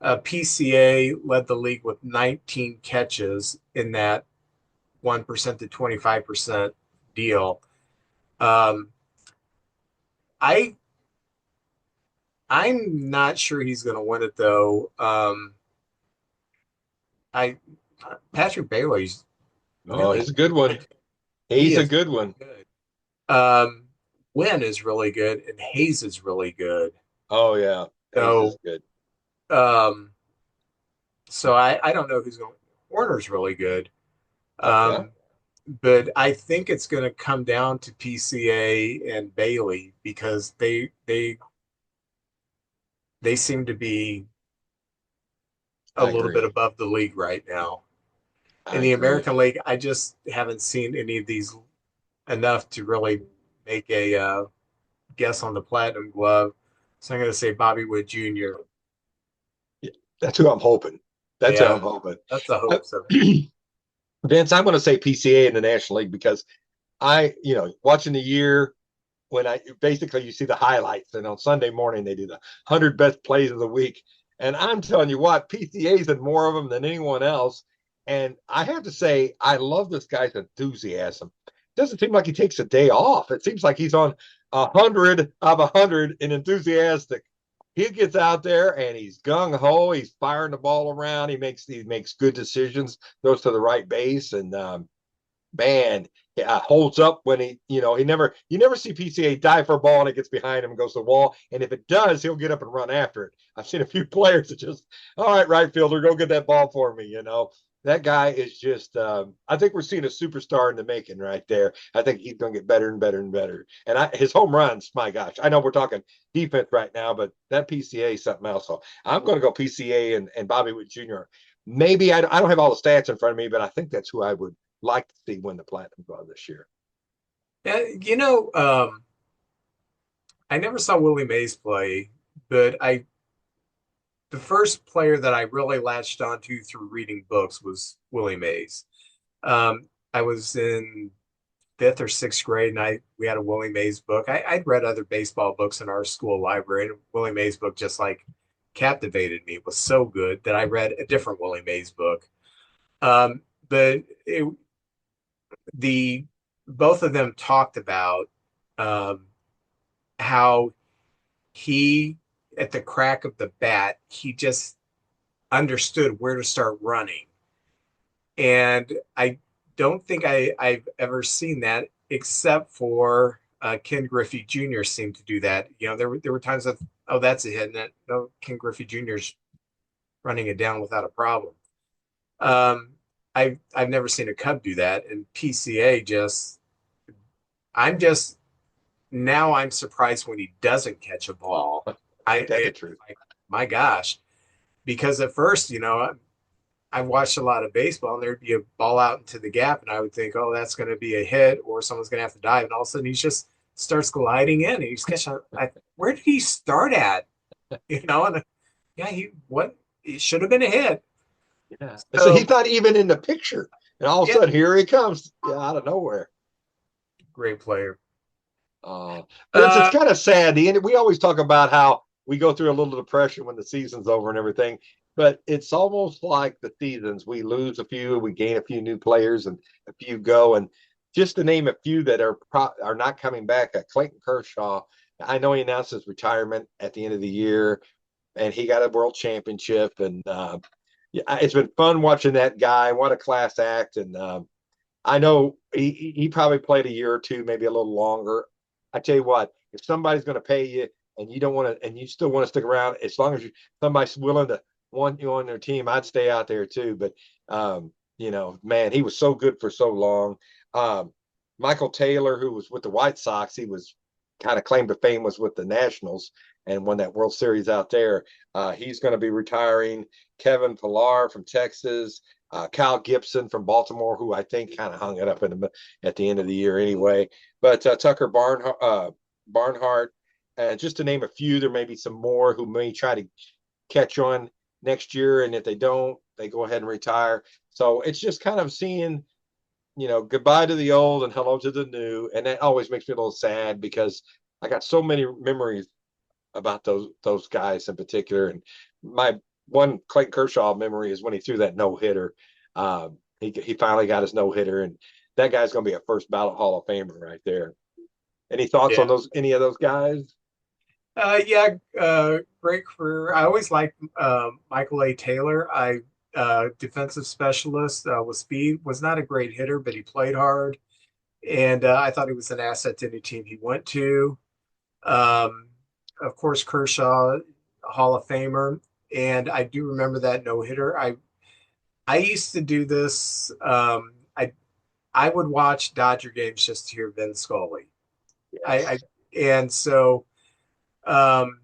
PCA led the league with 19 catches in that 1% to 25% deal. Um, I I'm not sure he's going to win it though. I Patrick Bailey's Oh, really he's a good one. he He's a is good one. good. Um, Wynn is really good, and Hayes is really good. Oh, yeah. Hayes is So good. um, I don't know who's going. Warner's really good. Okay. Um, but I think it's going to come down to PCA and Bailey because they seem to be a I little bit agree. above the league right now. In I the agree. American League, I just haven't seen any of these enough to really make a guess on the Platinum Glove. So I'm going to say Bobby Wood Jr. Yeah, that's who I'm hoping. That's who I'm Yeah, hoping. that's the Uh, hope. So Vince, I'm going to say PCA in the National League because watching the year when I basically you see the highlights, and on Sunday morning they do the 100 best plays of the week. And I'm telling you what, PCA's in more of them than anyone else. And I have to say, I love this guy's enthusiasm. It doesn't seem like he takes a day off. It seems like he's on 100 of 100 and enthusiastic. He gets out there and he's gung ho. He's firing the ball around. He makes good decisions. Goes to the right base, and man, holds up when you never see PCA dive for a ball and it gets behind him and goes to the wall. And if it does, he'll get up and run after it. I've seen a few players that just, all right, right fielder, go get that ball for me. That guy is just, I think we're seeing a superstar in the making right there. I think he's going to get better and better and better. And his home runs, my gosh, I know we're talking defense right now, but that PCA is something else. So I'm going to go PCA and Bobby Witt Jr. Maybe I don't have all the stats in front of me, but I think that's who I would like to see win the Platinum Glove this year. yeah, I never saw Willie Mays play, but I the first player that I really latched onto through reading books was Willie Mays. I was in fifth or sixth grade, and we had a Willie Mays book. I'd read other baseball books in our school library, and Willie Mays book just like captivated me. It was so good that I read a different Willie Mays book. But the both of them talked about um, how he, at the crack of the bat, he just understood where to start running. And I don't think I've ever seen that except for Ken Griffey Jr. seemed to do that. There were times that, oh, that's a hit. And no, Ken Griffey Jr.'s running it down without a problem. Um, I've never seen a Cub do that, and PCA just I'm just now I'm surprised when he doesn't catch a ball. Ain't that the truth? Like, my gosh, because at first, I watched a lot of baseball, and there'd be a ball out into the gap, and I would think, oh, that's going to be a hit, or someone's going to have to dive, and all of a sudden he just starts gliding in, and he's catching. Where did he start at? And yeah, it should have been a hit. Yeah. So So he's not even in the picture, and all of a yeah, sudden here he comes, out of nowhere. great player. But it's Uh, kind of sad. We always talk about how we go through a little depression when the season's over and everything, but it's almost like the seasons. We lose a few, we gain a few new players, and a few go. And just to name a few that are not coming back, Clayton Kershaw. I know he announced his retirement at the end of the year, and he got a world championship. And yeah, it's been fun watching that guy. What a class act! And I know he probably played a year or two, maybe a little longer. I tell you what, if somebody's going to pay you and you don't want to, and you still want to stick around, as long as somebody's willing to want you on their team, I'd stay out there too. But man, he was so good for so long. Um, Michael Taylor, who was with the White Sox, he was kind of claimed to fame was with the Nationals and won that World Series out there. He's going to be retiring. Kevin Pillar from Texas. Kyle Gibson from Baltimore, who I think kind of hung it up at the end of the year anyway. But Tucker Barnhart, just to name a few, there may be some more who may try to catch on next year, and if they don't, they go ahead and retire. So it's just kind of seeing, goodbye to the old and hello to the new, and that always makes me a little sad because I got so many memories about those guys in particular. And my one Clayton Kershaw memory is when he threw that no hitter. He finally got his no hitter, and that guy's going to be a first ballot Hall of Famer right there. Any thoughts yeah, on any of those guys? yeah, great career. I always liked Michael A. Taylor. Defensive specialist with speed, was not a great hitter, but he played hard, and I thought he was an asset to any team he went to. Um, of course, Kershaw, Hall of Famer, and I do remember that no hitter. I used to do this. I would watch Dodger games just to hear Vin Scully. I Yes. and so um,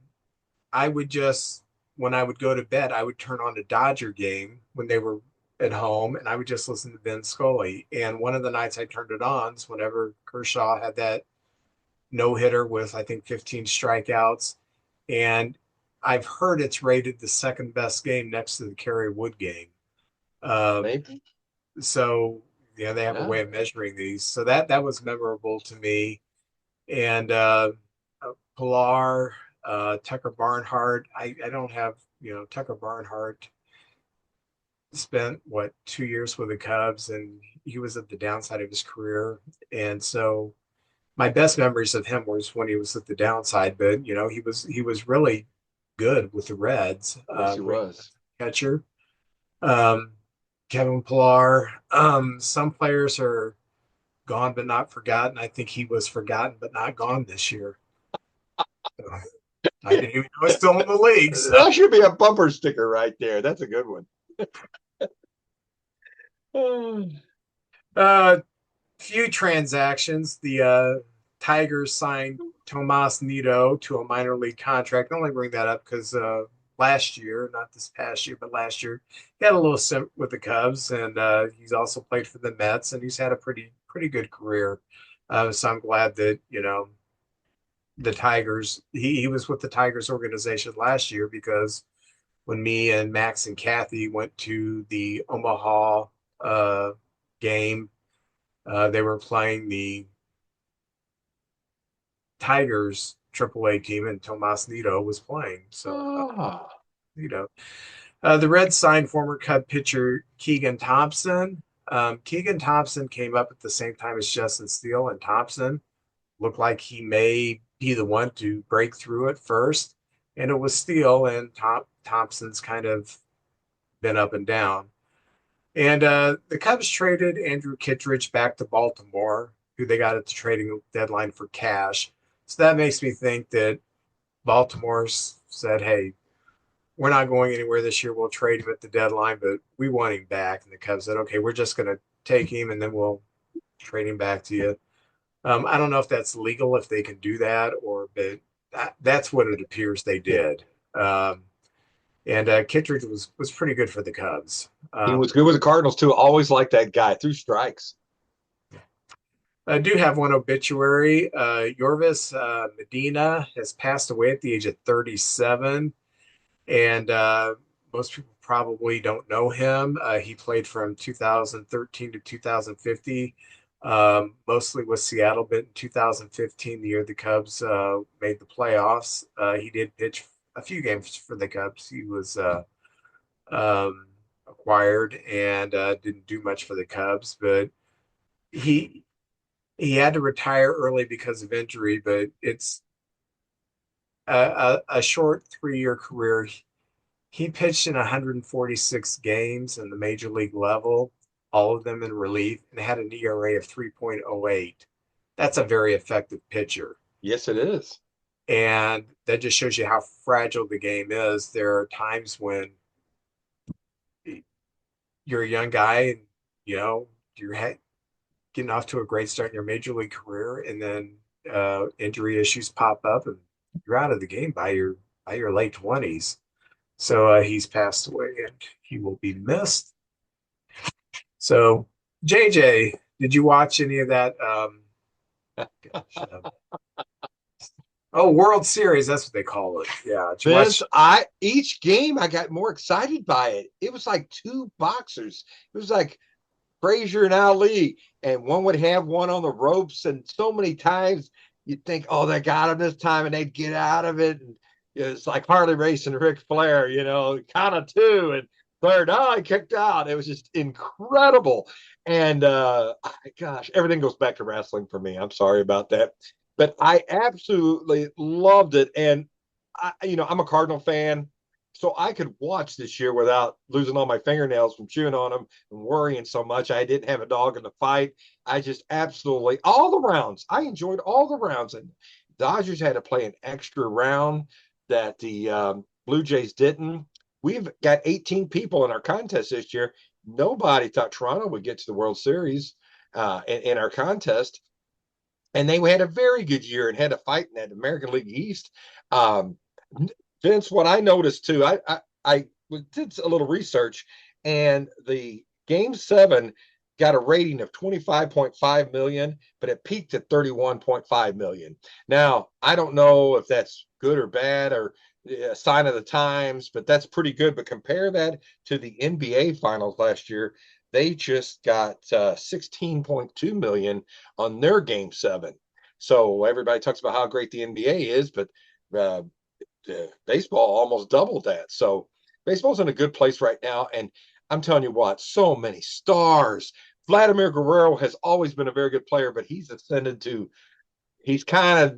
I would just when I would go to bed, I would turn on a Dodger game when they were at home, and I would just listen to Vin Scully. And one of the nights I turned it on is whenever Kershaw had that no hitter with I think 15 strikeouts, and I've heard it's rated the second best game next to the Kerry Wood game. Um, Maybe. so they have a Yeah. way of measuring these. So that was memorable to me. And Pilar, Tucker Barnhart. I don't have Tucker Barnhart spent what 2 years with the Cubs, and he was at the downside of his career. And so my best memories of him was when he was at the downside. But he was really good with the Reds. Yes, he Great was. catcher. Um, Kevin Pillar. Some players are gone but not forgotten. I think he was forgotten but not gone this year. So, I didn't even know he's still in the league. So. That should be a bumper sticker right there. That's a good one. Uh, few transactions. The Tigers signed Tomas Nido to a minor league contract. I only bring that up because last year, not this past year, but last year, he had a little stint with the Cubs, and he's also played for the Mets, and he's had a pretty good career. So I'm glad that the Tigers. He was with the Tigers organization last year because when me and Max and Kathy went to the Omaha uh, game, they were playing the Tigers AAA team, and Tomas Nido was playing. So, Oh, you know, the Reds signed former Cub pitcher Keegan Thompson. Keegan Thompson came up at the same time as Justin Steele, and Thompson looked like he may be the one to break through at first. And it was Steele, and Thompson's kind of been up and down. And the Cubs traded Andrew Kittredge back to Baltimore, who they got at the trading deadline for cash. So that makes me think that Baltimore's said, hey, we're not going anywhere this year. We'll trade him at the deadline, but we want him back. And the Cubs said, okay, we're just going to take him and then we'll trade him back to you. I don't know if that's legal, if they can do that, but that's what it appears they did. And Kittredge was pretty good for the Cubs. He was good with the Cardinals too. Always liked that guy. Threw strikes. I do have one obituary. Yorvis Medina has passed away at the age of 37, and most people probably don't know him. He played from 2013 to 2050, mostly with Seattle, but in 2015, the year the Cubs made the playoffs, he did pitch a few games for the Cubs. He was acquired and didn't do much for the Cubs, but he he had to retire early because of injury, but it's a short 3 year career. He pitched in 146 games in the major league level, all of them in relief, and had an ERA of 3.08. That's a very effective pitcher. Yes, it is. And that just shows you how fragile the game is. There are times when you're a young guy and, you're getting off to a great start in your major league career, and then injury issues pop up and you're out of the game by your late 20s. So he's passed away and he will be missed. So, JJ, did you watch any of that? World Series, that's what they call it. Yeah. Vince, each game I got more excited by it. It was like two boxers. It was like Frazier and Ali, and one would have one on the ropes, and so many times you'd think, oh, they got him this time, and they'd get out of it. And it's like Harley Race and Ric Flair, count of two, and third, he kicked out. It was just incredible. And gosh, everything goes back to wrestling for me. I'm sorry about that. But I absolutely loved it. And I'm a Cardinal fan, so I could watch this year without losing all my fingernails from chewing on them and worrying so much. I didn't have a dog in the fight. I just absolutely, all the rounds, I enjoyed all the rounds. And Dodgers had to play an extra round that the Blue Jays didn't. We've got 18 people in our contest this year. Nobody thought Toronto would get to the World Series in our contest. And they had a very good year and had a fight in that American League East. Vince, what I noticed too, I did a little research, and the Game 7 got a rating of 25.5 million, but it peaked at 31.5 million. Now, I don't know if that's good or bad or a sign of the times, but that's pretty good. But compare that to the NBA Finals last year. They just got 16.2 million on their Game 7. So everybody talks about how great the NBA is, but baseball almost doubled that. So baseball's in a good place right now. And I'm telling you what, so many stars. Vladimir Guerrero has always been a very good player, but he's kind of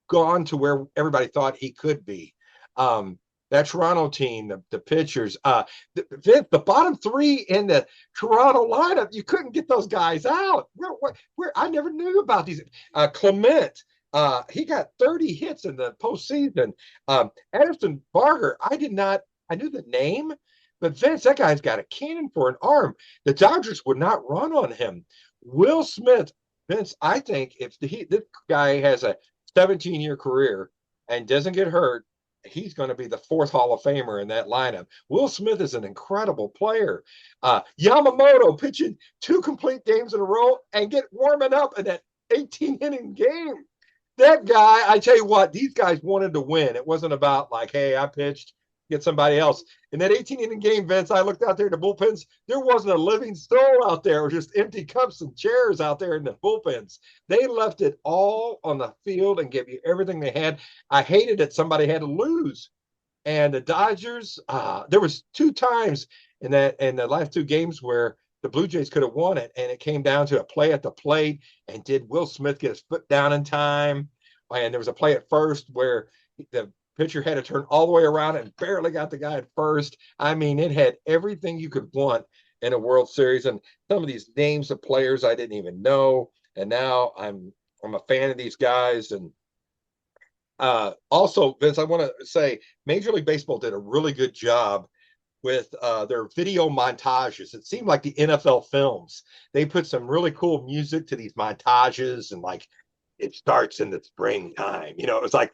gone to where everybody thought he could be. That Toronto team, the pitchers, the bottom three in the Toronto lineup, you couldn't get those guys out. Where I never knew about these. Clement, he got 30 hits in the postseason. Anderson Barger, I knew the name, but Vince, that guy's got a cannon for an arm. The Dodgers would not run on him. Will Smith, Vince, I think if this guy has a 17-year career and doesn't get hurt, he's going to be the fourth Hall of Famer in that lineup. Will Smith is an incredible player. Yamamoto pitching 2 complete games in a row and warming up in that 18-inning game. That guy, I tell you what, these guys wanted to win. It wasn't about like, hey, I pitched, get somebody else. In that 18-inning game, Vince, I looked out there in the bullpens. There wasn't a living soul out there. It was just empty cups and chairs out there in the bullpens. They left it all on the field and gave you everything they had. I hated that somebody had to lose. And the Dodgers, there was 2 times in the last 2 games where the Blue Jays could have won it, and it came down to a play at the plate. And did Will Smith get his foot down in time? And there was a play at first where the pitcher had to turn all the way around and barely got the guy at first. I mean, it had everything you could want in a World Series. And some of these names of players I didn't even know. And now I'm a fan of these guys. And Also, Vince, I want to say Major League Baseball did a really good job with their video montages. It seemed like the NFL films. They put some really cool music to these montages, and like it starts in the springtime. You know, it was like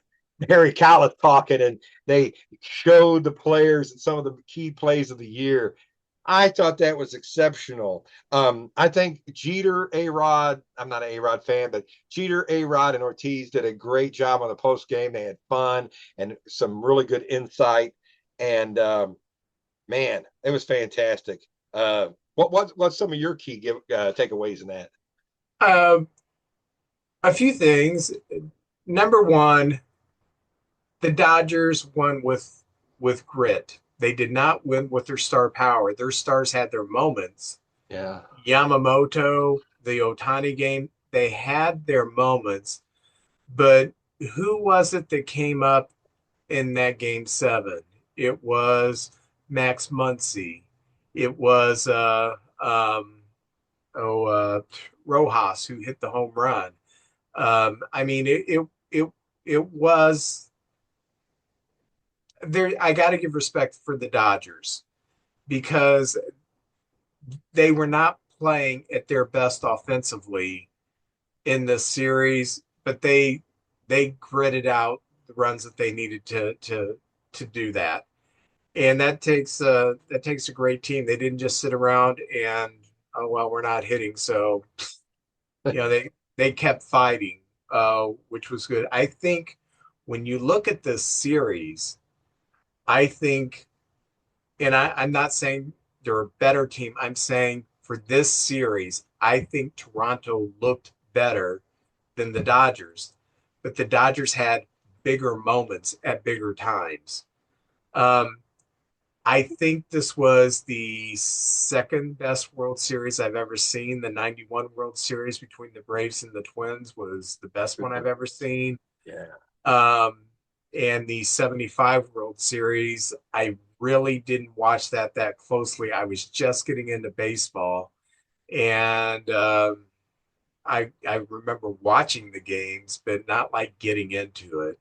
Harry Kalas talking, and they showed the players and some of the key plays of the year. I thought that was exceptional. I think Jeter, A Rod, I'm not an A Rod fan, but Jeter, A Rod, and Ortiz did a great job on the post game. They had fun and some really good insight. And man, it was fantastic. What's some of your key takeaways in that? Um, a few things. Number one, the Dodgers won with grit. They did not win with their star power. Their stars had their moments. Yeah. Yamamoto, the Otani game, they had their moments, but who was it that came up in that game seven? It was Max Muncy. It was Rojas who hit the home run. I mean, it was there. I got to give respect for the Dodgers because they were not playing at their best offensively in this series, but they gritted out the runs that they needed to do that. And that takes a great team. They didn't just sit around and, oh well, we're not hitting, so they kept fighting, which was good. I think when you look at this series, I think, and I'm not saying they're a better team. I'm saying for this series, I think Toronto looked better than the Dodgers, but the Dodgers had bigger moments at bigger times. Um, I think this was the second best World Series I've ever seen. The 91 World Series between the Braves and the Twins was the best one I've ever seen. Yeah. Um, and the 75 World Series, I really didn't watch that closely. I was just getting into baseball. And I remember watching the games, but not like getting into it.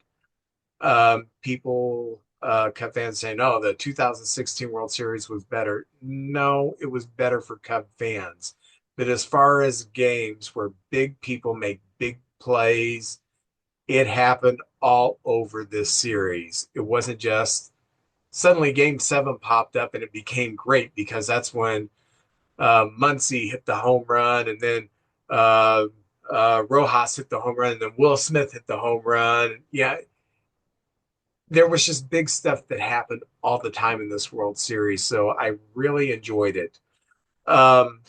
People Cub fans say, no, the 2016 World Series was better. No, it was better for Cub fans. But as far as games where big people make big plays, it happened all over this series. It wasn't just suddenly game seven popped up and it became great because that's when Muncy hit the home run, and then Rojas hit the home run, and then Will Smith hit the home run. Yeah, there was just big stuff that happened all the time in this World Series. So I really enjoyed it. Um,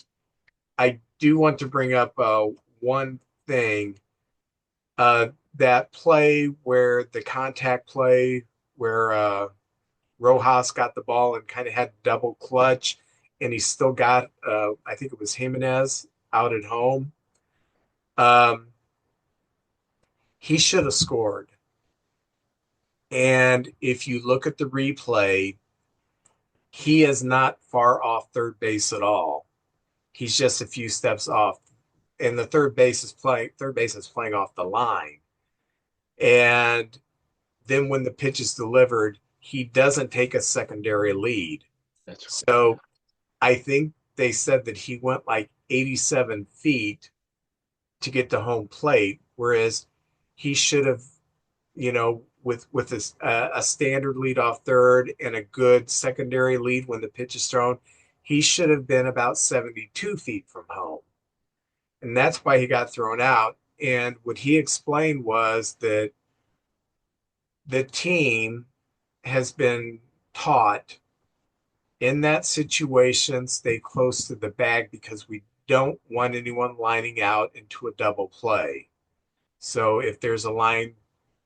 I do want to bring up one thing, that play where the contact play where Rojas got the ball and kind of had double clutch, and he still got, I think it was Jimenez out at home. Um, he should have scored. And if you look at the replay, he is not far off third base at all. He's just a few steps off, and the third base is playing off the line. And then when the pitch is delivered, he doesn't take a secondary lead. That's right. So I think they said that he went like 87 feet to get to home plate, whereas he should have, with a standard lead off third and a good secondary lead when the pitch is thrown, he should have been about 72 feet from home. And that's why he got thrown out. And what he explained was that the team has been taught in that situation, stay close to the bag because we don't want anyone lining out into a double play. So if there's a line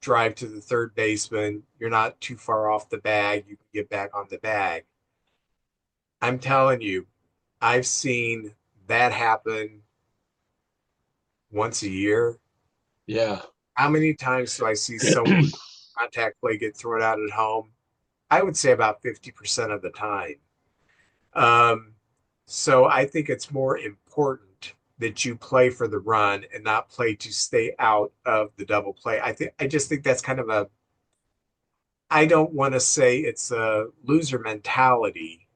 drive to the third baseman, you're not too far off the bag. You can get back on the bag. I'm telling you, I've seen that happen once a year. Yeah. How many times do I see someone contact play get thrown out at home? I would say about 50% of the time. So I think it's more important that you play for the run and not play to stay out of the double play. I just think that's kind of a, I don't want to say it's a loser mentality,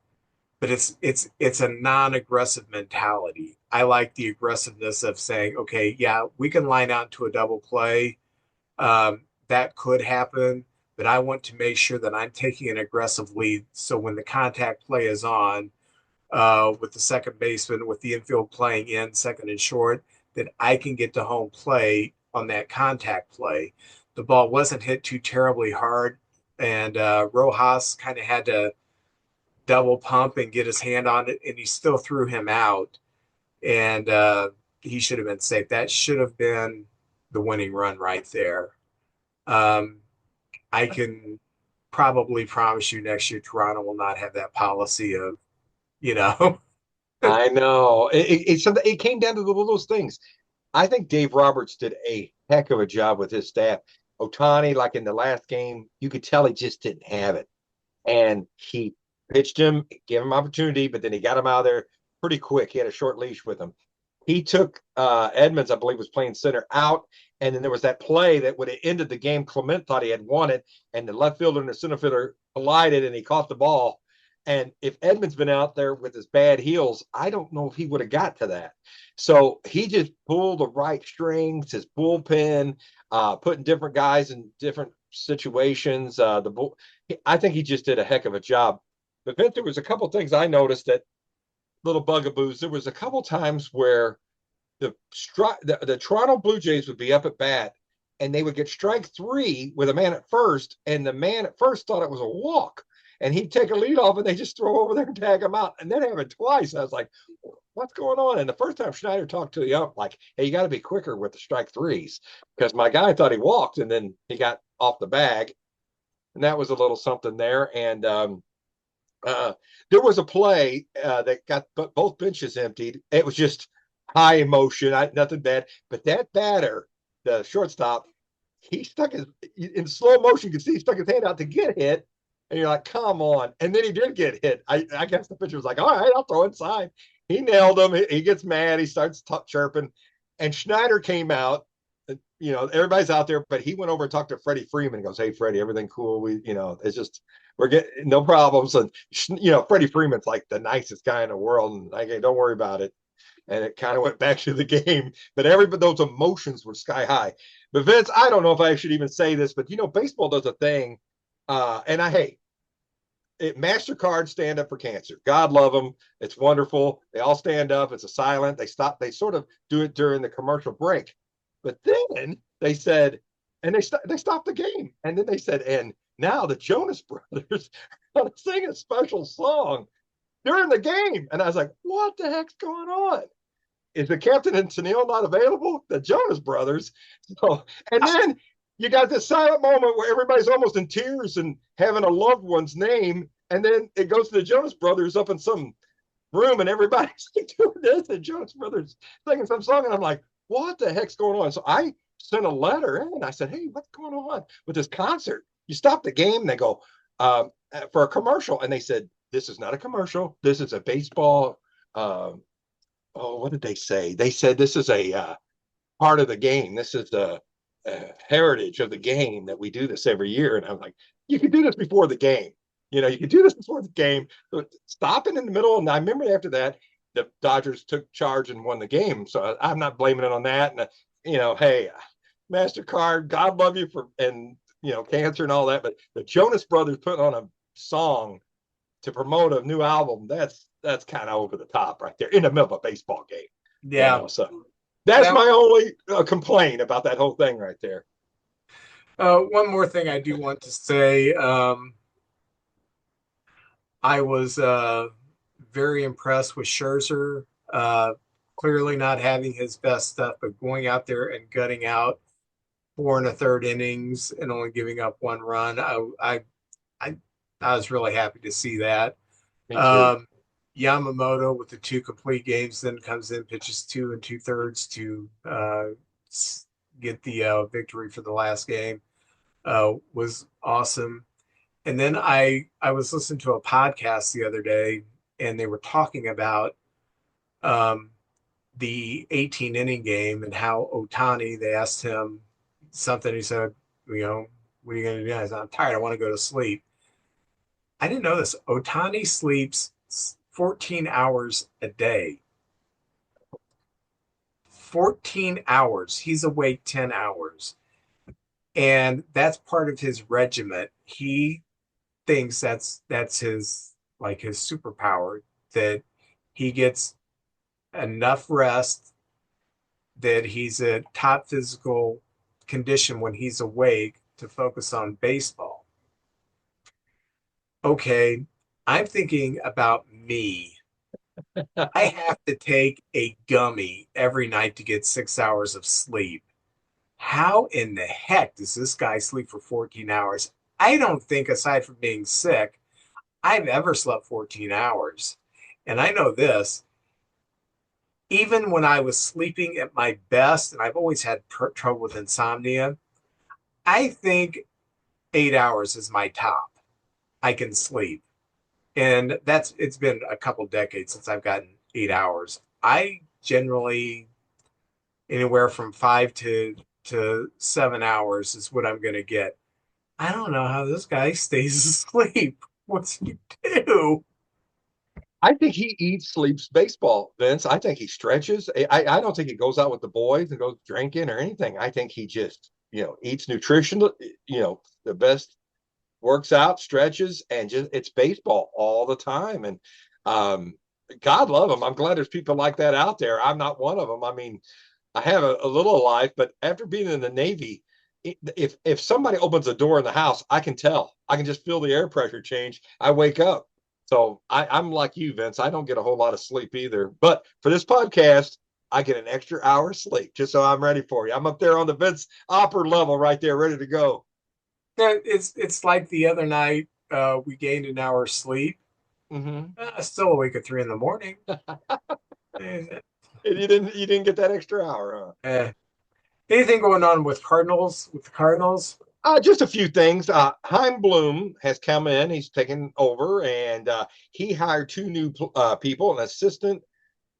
but it's a non-aggressive mentality. I like the aggressiveness of saying, okay, yeah, we can line out to a double play. That could happen, but I want to make sure that I'm taking an aggressive lead. So when the contact play is on, with the second baseman, with the infield playing in second and short, that I can get to home play on that contact play. The ball wasn't hit too terribly hard, and Rojas kind of had to double pump and get his hand on it, and he still threw him out. And he should have been safe. That should have been the winning run right there. I can probably promise you next year Toronto will not have that policy of, you know. I know. It came down to those things. I think Dave Roberts did a heck of a job with his staff. Ohtani, like in the last game, you could tell he just didn't have it. And he pitched him, gave him opportunity, but then he got him out of there pretty quick. He had a short leash with him. He took Edmonds, I believe, was playing center out. And then there was that play that would have ended the game. Clement thought he had won it, and the left fielder and the center fielder collided, and he caught the ball. And if Edmonds been out there with his bad heels, I don't know if he would have got to that. So he just pulled the right strings, his bullpen, putting different guys in different situations. I think he just did a heck of a job. But Vince, there was a couple things I noticed that little bugaboos. There was a couple times where the Toronto Blue Jays would be up at bat, and they would get strike three with a man at first, and the man at first thought it was a walk. And he'd take a lead off, and they just throw over there and tag him out. And that happened twice. I was like, what's going on? And the first time Schneider talked to the ump, like, hey, you got to be quicker with the strike threes, because my guy thought he walked, and then he got off the bag. And that was a little something there. And there was a play that got both benches emptied. It was just high emotion, nothing bad. But that batter, the shortstop, he stuck his, in slow motion, you can see he stuck his hand out to get hit. And you're like, come on. And then he did get hit. I guess the pitcher was like, all right, I'll throw inside. He nailed him. He gets mad. He starts chirping. And Schneider came out. You know, everybody's out there, but he went over and talked to Freddie Freeman. He goes, hey, Freddie, everything cool? It's just, we're getting no problems. And, Freddie Freeman's like the nicest guy in the world. And like, hey, don't worry about it. And it kind of went back to the game. But those emotions were sky high. But Vince, I don't know if I should even say this, but, baseball does a thing. MasterCard stand up for cancer. God love them. It's wonderful. They all stand up. It's a silent. They sort of do it during the commercial break. But then they said, and they stopped the game. And then they said, and now the Jonas Brothers are going to sing a special song during the game. And I was like, what the heck's going on? Is the captain and Tennille not available? The Jonas Brothers. And then you got this silent moment where everybody's almost in tears and having a loved one's name. And then it goes to the Jonas Brothers up in some room, and everybody's like doing this, the Jonas Brothers singing some song. And I'm like, what the heck's going on? So I sent a letter in. I said, hey, what's going on with this concert? You stop the game. And they go, for a commercial. And they said, this is not a commercial. This is a baseball. What did they say? They said, this is a part of the game. This is the heritage of the game that we do this every year. And I'm like, you can do this before the game. You can do this before the game. So stopping in the middle. And I remember after that, the Dodgers took charge and won the game. So I'm not blaming it on that. And, hey, MasterCard, God love you and cancer and all that. But the Jonas Brothers putting on a song to promote a new album, that's kind of over the top right there in the middle of a baseball game. Yeah. So that's my only complaint about that whole thing right there. One more thing I do want to say. I was very impressed with Scherzer, clearly not having his best stuff, but going out there and gutting out 4 1/3 innings and only giving up 1 run. I was really happy to see that. Yamamoto with the 2 complete games, then comes in, pitches 2 2/3 to get the victory for the last game. Was awesome. And then I was listening to a podcast the other day, and they were talking about the 18 inning game and how Otani, they asked him something. He said, what are you going to do? I said, I'm tired. I want to go to sleep. I didn't know this. Otani sleeps 14 hours a day. 14 hours. He's awake 10 hours. And that's part of his regiment. He thinks that's his superpower, that he gets enough rest, that he's at top physical condition when he's awake to focus on baseball. Okay, I'm thinking about me. I have to take a gummy every night to get 6 hours of sleep. How in the heck does this guy sleep for 14 hours? I don't think, aside from being sick, I've ever slept 14 hours. And I know this, even when I was sleeping at my best, and I've always had trouble with insomnia, I think 8 hours is my top. I can sleep. And it's been a couple decades since I've gotten 8 hours. I generally, anywhere from 5 to 7 hours is what I'm going to get. I don't know how this guy stays asleep. What's he do? I think he eats, sleeps baseball, Vince. I think he stretches. I don't think he goes out with the boys and goes drinking or anything. I think he just, eats nutrition, the best, works out, stretches, and just it's baseball all the time. And God love him. I'm glad there's people like that out there. I'm not one of them. I mean, I have a little life, but after being in the Navy, if somebody opens a door in the house, I can tell. I can just feel the air pressure change. I wake up. So I'm like you, Vince. I don't get a whole lot of sleep either. But for this podcast, I get an extra hour of sleep just so I'm ready for you. I'm up there on the Vince Opera level right there, ready to go. Yeah, it's like the other night, we gained an hour's sleep. Still awake at 3 in the morning. You didn't get that extra hour, huh? Anything going on with the Cardinals? Just a few things. Heim Bloom has come in. He's taken over, and he hired two new people, an assistant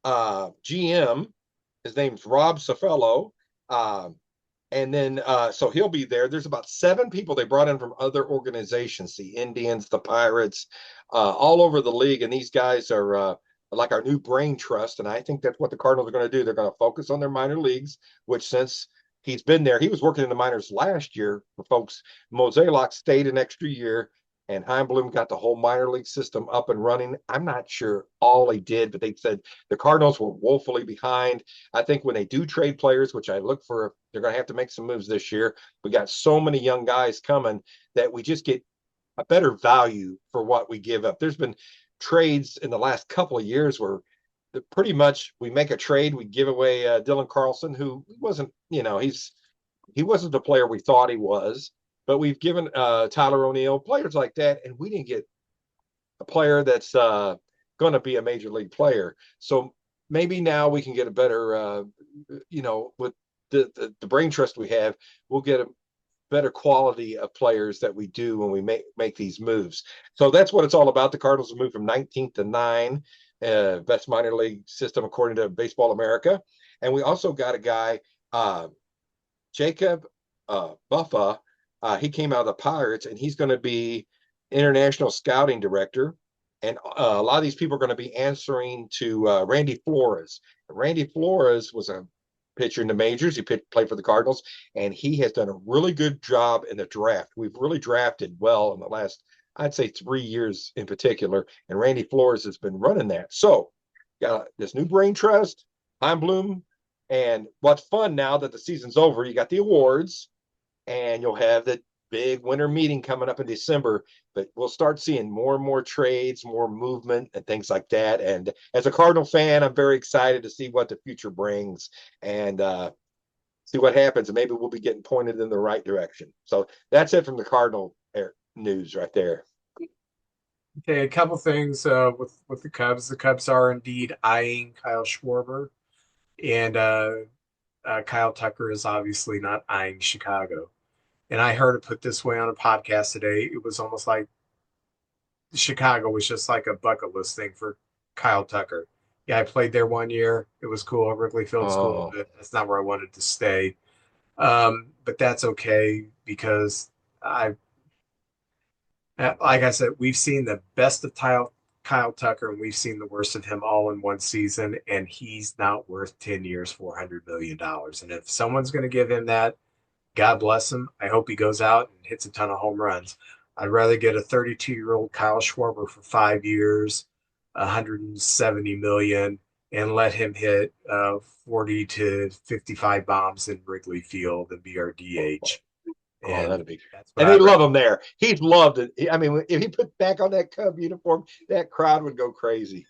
GM. His name's Rob Cifello. And then, so he'll be there. There's about 7 people they brought in from other organizations, the Indians, the Pirates, all over the league. And these guys are like our new brain trust. And I think that's what the Cardinals are going to do. They're going to focus on their minor leagues, which since he's been there, he was working in the minors last year for folks. Mozeliak stayed an extra year, and Heimblum got the whole minor league system up and running. I'm not sure all he did, but they said the Cardinals were woefully behind. I think when they do trade players, which I look for, they're going to have to make some moves this year. We got so many young guys coming that we just get a better value for what we give up. There's been trades in the last couple of years where pretty much we make a trade, we give away Dylan Carlson, who wasn't, he wasn't the player we thought he was, but we've given Tyler O'Neill, players like that, and we didn't get a player that's going to be a major league player. So maybe now we can get a better, with the brain trust we have, we'll get a better quality of players that we do when we make these moves. So that's what it's all about. The Cardinals have moved from 19th to 9, best minor league system according to Baseball America. And we also got a guy, Jacob Buffa. He came out of the Pirates, and he's going to be international scouting director. And a lot of these people are going to be answering to Randy Flores. Randy Flores was a pitcher in the majors. He played for the Cardinals, and he has done a really good job in the draft. We've really drafted well in the last, I'd say, 3 years in particular, and Randy Flores has been running that. So got this new brain trust, Heimblum, and what's fun now that the season's over, you got the awards, and you'll have the big winter meeting coming up in December, but we'll start seeing more and more trades, more movement, and things like that. And as a Cardinal fan, I'm very excited to see what the future brings and see what happens. And maybe we'll be getting pointed in the right direction. So that's it from the Cardinal news right there. Okay, a couple things with the Cubs. The Cubs are indeed eyeing Kyle Schwarber, and Kyle Tucker is obviously not eyeing Chicago. And I heard it put this way on a podcast today. It was almost like Chicago was just like a bucket list thing for Kyle Tucker. Yeah, I played there 1 year. It was cool. Wrigley Field's cool, Oh, but that's not where I wanted to stay. But that's okay because I, like I said, we've seen the best of Kyle Tucker and we've seen the worst of him all in one season, and he's not worth 10 years, $400 million. And if someone's going to give him that, God bless him. I hope he goes out and hits a ton of home runs. I'd rather get a 32-year-old Kyle Schwarber for 5 years, 170 million, and let him hit 40 to 55 bombs in Wrigley Field and be our DH. oh, And that'd be. that's what And they I'd love rather. him there. He's loved it. I mean, if he put back on that Cub uniform, that crowd would go crazy.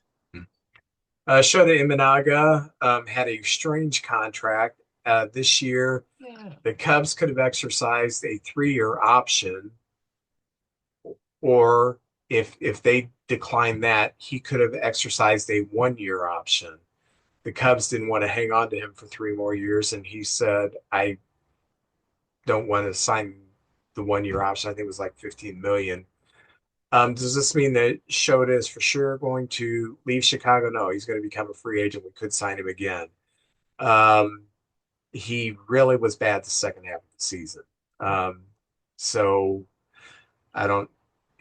Shota Imanaga had a strange contract this year. Yeah. The Cubs could have exercised a 3-year option, or if they declined that, he could have exercised a 1-year option. The Cubs didn't want to hang on to him for 3 more years, and he said, "I don't want to sign the 1-year option." I think it was like 15 million. Does this mean that Shota is for sure going to leave Chicago? No, he's going to become a free agent. We could sign him again. Um, he really was bad the second half of the season. Um, so I don't,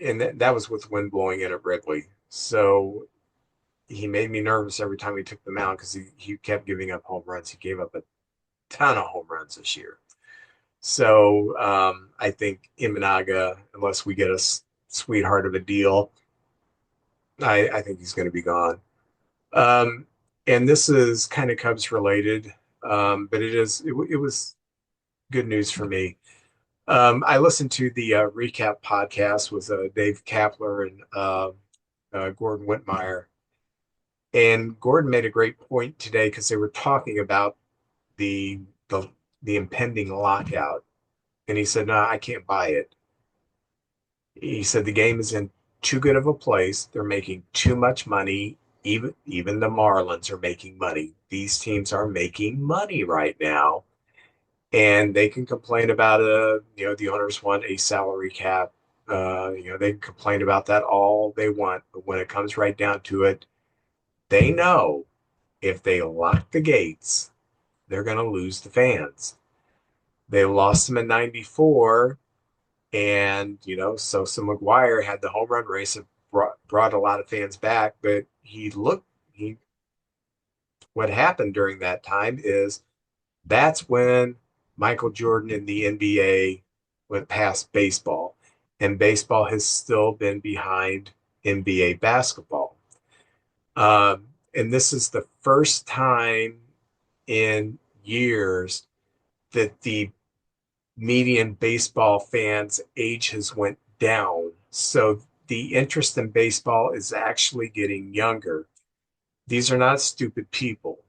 and that was with wind blowing in at Wrigley. So he made me nervous every time he took them out because he kept giving up home runs. He gave up a ton of home runs this year. So I think Imanaga, unless we get a sweetheart of a deal, I think he's going to be gone. Um, and this is kind of Cubs related, but it was good news for me. I listened to the recap podcast with Dave Kapler and Gordon Whitmire. And Gordon made a great point today because they were talking about the, the the impending lockout. And he said, "No, I can't buy it." He said the game is in too good of a place. They're making too much money. Even the Marlins are making money. These teams are making money right now, and they can complain about the owners want a salary cap. They can complain about that all they want, but when it comes right down to it, they know if they lock the gates, they're going to lose the fans. They lost them in '94, and Sosa McGuire had the home run race that brought a lot of fans back, but he what happened during that time is that's when Michael Jordan in the NBA went past baseball, and baseball has still been behind NBA basketball. And this is the first time in years that the median baseball fans' age has went down. So the interest in baseball is actually getting younger. These are not stupid people.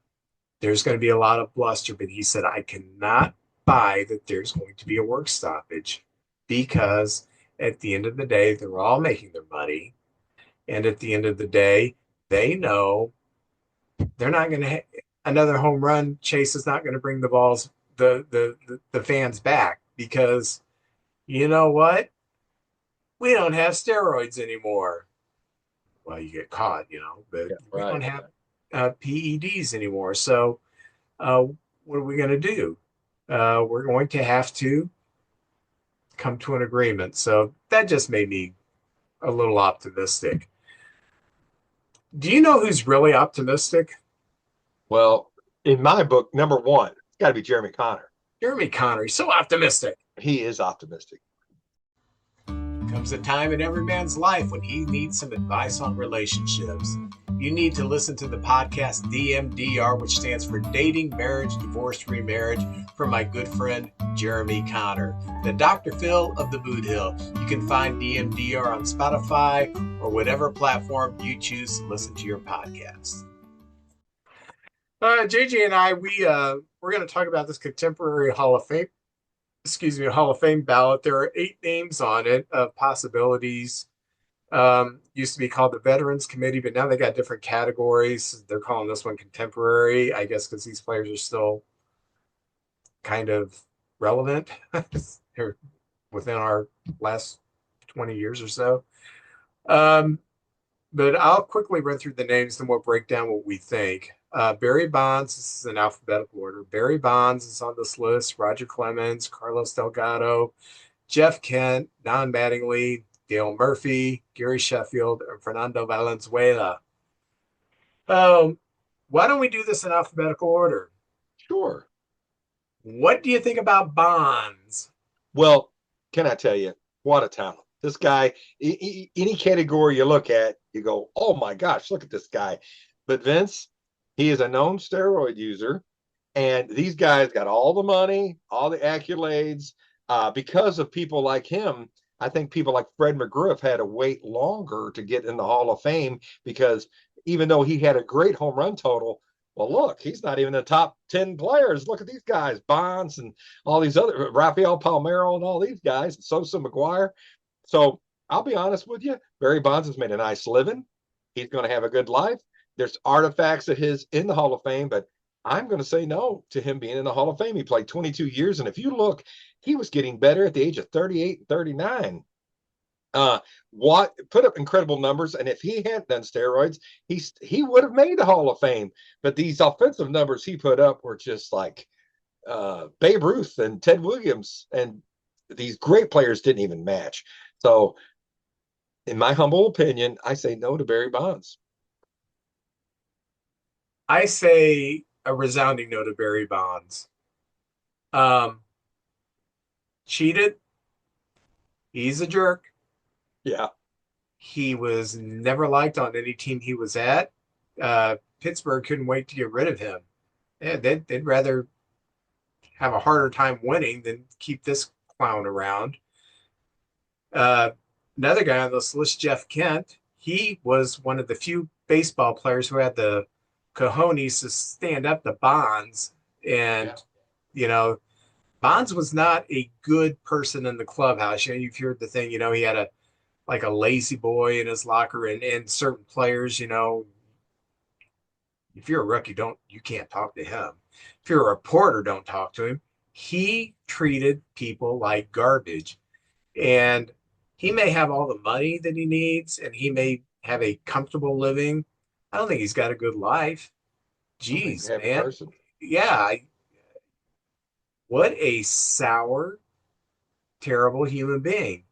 There's going to be a lot of bluster, but he said, I cannot buy that there's going to be a work stoppage because at the end of the day, they're all making their money. And at the end of the day, they know they're not going to, another home run chase is not going to bring the fans back because you know what? We don't have steroids anymore. Well, you get caught, but Yeah, we don't right. have PEDs anymore. So, uh, what are we going to do? We're going to have to come to an agreement. So that just made me a little optimistic. Do you know who's really optimistic? Well, in my book, number one, it's got to be Jeremy Connor. Jeremy Connor. He's so optimistic. He is optimistic. Comes a time in every man's life when he needs some advice on relationships. You need to listen to the podcast DMDR, which stands for Dating, Marriage, Divorce, Remarriage, from my good friend Jeremy Connor, the Dr. Phil of the Boot Hill. You can find DMDR on Spotify or whatever platform you choose to listen to your podcast. JJ and I, we're going to talk about this Contemporary Hall of Fame ballot. There are 8 names on it of possibilities. Used to be called the Veterans Committee, but now they got different categories. They're calling this one Contemporary, I guess, because these players are still kind of relevant. They're within our last 20 years or so. Um, But I'll quickly run through the names, then we'll break down what we think. Barry Bonds, this is in alphabetical order. Barry Bonds is on this list. Roger Clemens, Carlos Delgado, Jeff Kent, Don Mattingly, Dale Murphy, Gary Sheffield, and Fernando Valenzuela. Um, why don't we do this in alphabetical order? Sure. What do you think about Bonds? Well, can I tell you, what a talent. This guy, any category you look at, you go, oh my gosh, look at this guy. But Vince, he is a known steroid user. And these guys got all the money, all the accolades. Because of people like him, I think people like Fred McGriff had to wait longer to get in the Hall of Fame because even though he had a great home run total, well, look, he's not even in the top 10 players. Look at these guys, Bonds and all these other, Rafael Palmeiro and all these guys, Sosa McGuire. So I'll be honest with you, Barry Bonds has made a nice living. He's going to have a good life. There's artifacts of his in the Hall of Fame, but I'm going to say no to him being in the Hall of Fame. He played 22 years, and if you look, he was getting better at the age of 38 and 39. What put up incredible numbers, and if he hadn't done steroids, he would have made the Hall of Fame. But these offensive numbers he put up were just like Babe Ruth and Ted Williams, and these great players didn't even match. So, in my humble opinion, I say no to Barry Bonds. I say a resounding no to Barry Bonds. Um, cheated. He's a jerk. Yeah. He was never liked on any team he was at. Pittsburgh couldn't wait to get rid of him. Yeah, they'd rather have a harder time winning than keep this clown around. Uh, Another guy on this list, Jeff Kent, he was one of the few baseball players who had the cojones to stand up to Bonds. And, you know, Bonds was not a good person in the clubhouse. You know, you've heard the thing, you know, he had a lazy boy in his locker, and certain players, you know, if you're a rookie, you can't talk to him. If you're a reporter, don't talk to him. He treated people like garbage. And he may have all the money that he needs and he may have a comfortable living. I don't think he's got a good life. Jeez, man. Person. Yeah. What a sour, terrible human being.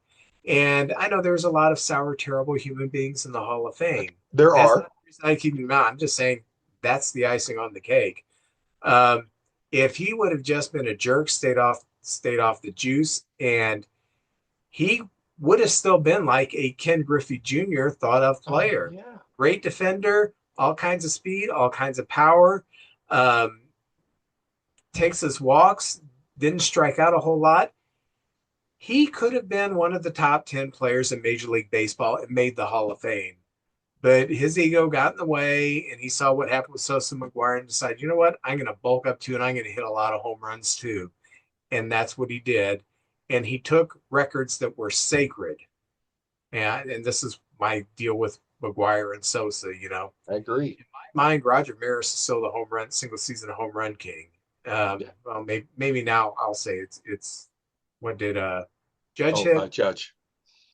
And I know there's a lot of sour, terrible human beings in the Hall of Fame. There That's are. not the reason I keep him out. I'm just saying that's the icing on the cake. If he would have just been a jerk, stayed off the juice, and he would have still been like a Ken Griffey Jr. thought of player. Oh, yeah. Great defender, all kinds of speed, all kinds of power. Takes his walks, didn't strike out a whole lot. He could have been one of the top 10 players in Major League Baseball and made the Hall of Fame. But his ego got in the way, and he saw what happened with Sosa McGuire and decided, you know what, I'm going to bulk up too, and I'm going to hit a lot of home runs too. And that's what he did. And he took records that were sacred. And this is my deal with McGuire and Sosa, you know. I agree. In my mind, Roger Maris is still the single season home run king. Well, maybe now I'll say it's what did Judge hit? Judge.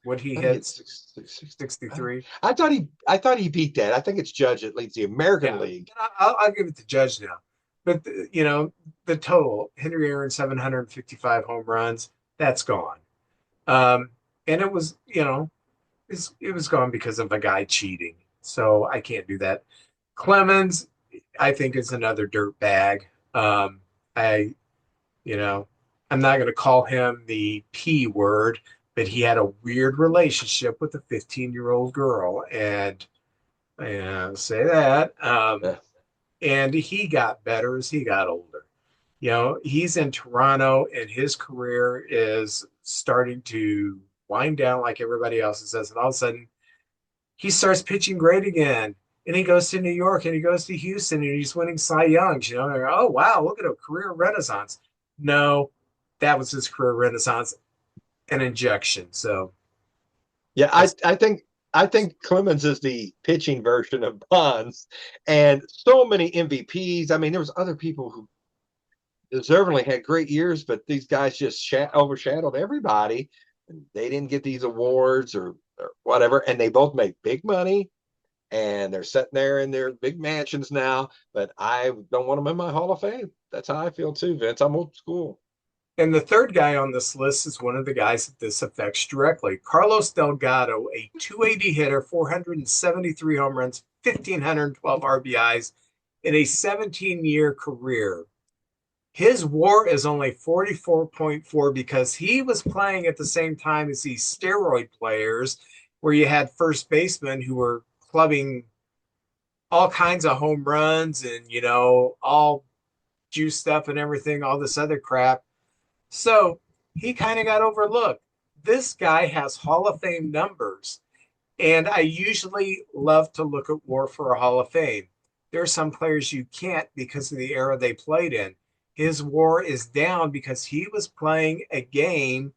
What he hit? 63. I thought he beat that. I think it's Judge that leads the American League. I'll give it to Judge now. But you know, the total, Henry Aaron 755 home runs, that's gone. And it was, you know, it was gone because of a guy cheating. So I can't do that. Clemens, I think, is another dirt bag. I'm not going to call him the P word, but he had a weird relationship with a 15-year-old girl, and say that. And he got better as he got older. You know, he's in Toronto, and his career is starting to wind down like everybody else's does. And all of a sudden, he starts pitching great again. And he goes to New York, and he goes to Houston, and he's winning Cy Youngs. You know, and oh wow, look at a career renaissance. No, that was his career renaissance, an injection. So, yeah, I think Clemens is the pitching version of Bonds, and so many MVPs. I mean, there was other people who deservingly had great years, but these guys just overshadowed everybody, and they didn't get these awards or whatever. And they both made big money. and they're sitting there in their big mansions now, but I don't want them in my Hall of Fame. That's how I feel too, Vince. I'm old school. And the third guy on this list is one of the guys that this affects directly. Carlos Delgado, a 280 hitter, 473 home runs, 1,512 RBIs in a 17-year career. His WAR is only 44.4 because he was playing at the same time as these steroid players, where you had first basemen who were clubbing all kinds of home runs and, all juiced up and everything, all this other crap. So he kind of got overlooked. This guy has Hall of Fame numbers, and I usually love to look at WAR for a Hall of Fame. There are some players you can't because of the era they played in. His WAR is down because he was playing a game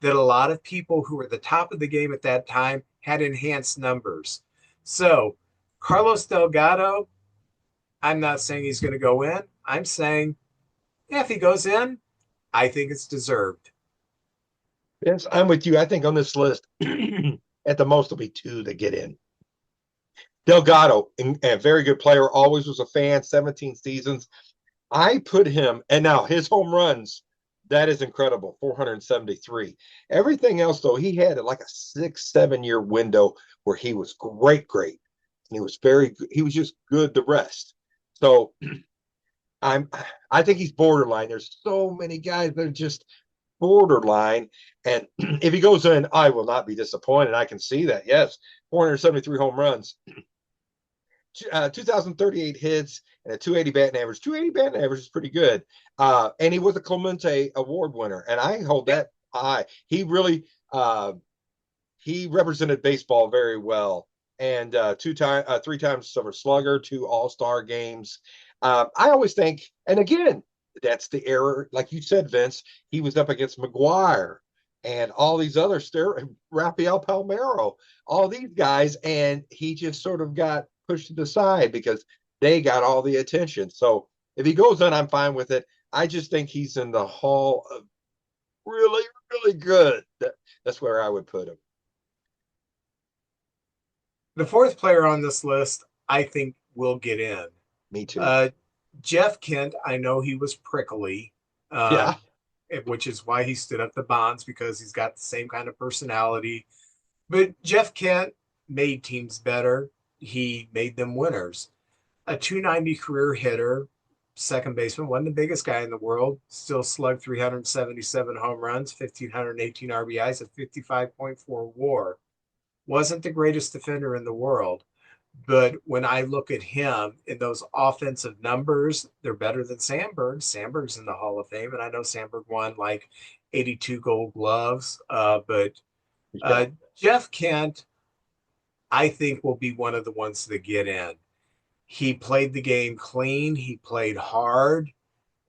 that a lot of people who were at the top of the game at that time had enhanced numbers. So Carlos Delgado, I'm not saying he's going to go in. I'm saying, yeah, if he goes in, I think it's deserved. Vince, I'm with you. I think on this list, at the most, there'll be two that get in. Delgado, a very good player, always was a fan, 17 seasons. I put him, and now his home runs, that is incredible, 473. Everything else, though, he had like a 6-7 year window where he was great. He was he was just good the rest. So I think he's borderline. There's so many guys that are just borderline. And if he goes in, I will not be disappointed. I can see that. Yes, 473 home runs. 2,038 hits and a 280 batting average. 280 batting average is pretty good. And he was a Clemente Award winner, and I hold that high. He really he represented baseball very well, and 3 times Silver Slugger, 2 All-Star games. I always think, and again, that's the error, like you said, Vince. He was up against McGuire and all these other Rafael Palmeiro, all these guys, and he just sort of got pushed to the side because they got all the attention. So if he goes in, I'm fine with it. I just think he's in the hall of really good. That's where I would put him. The fourth player on this list, I think, will get in. Me too. Jeff Kent, I know he was prickly, Yeah. which is why he stood up to Bonds, because he's got the same kind of personality. But Jeff Kent made teams better. He made them winners. A 290 career hitter, second baseman, wasn't the biggest guy in the world, still slugged 377 home runs, 1,518 RBIs, a 55.4 WAR. Wasn't the greatest defender in the world. But when I look at him in those offensive numbers, they're better than Sandberg. Sandberg's in the Hall of Fame, and I know Sandberg won like 82 Gold Gloves. But Jeff Kent, I think, will be one of the ones that get in. He played the game clean. He played hard,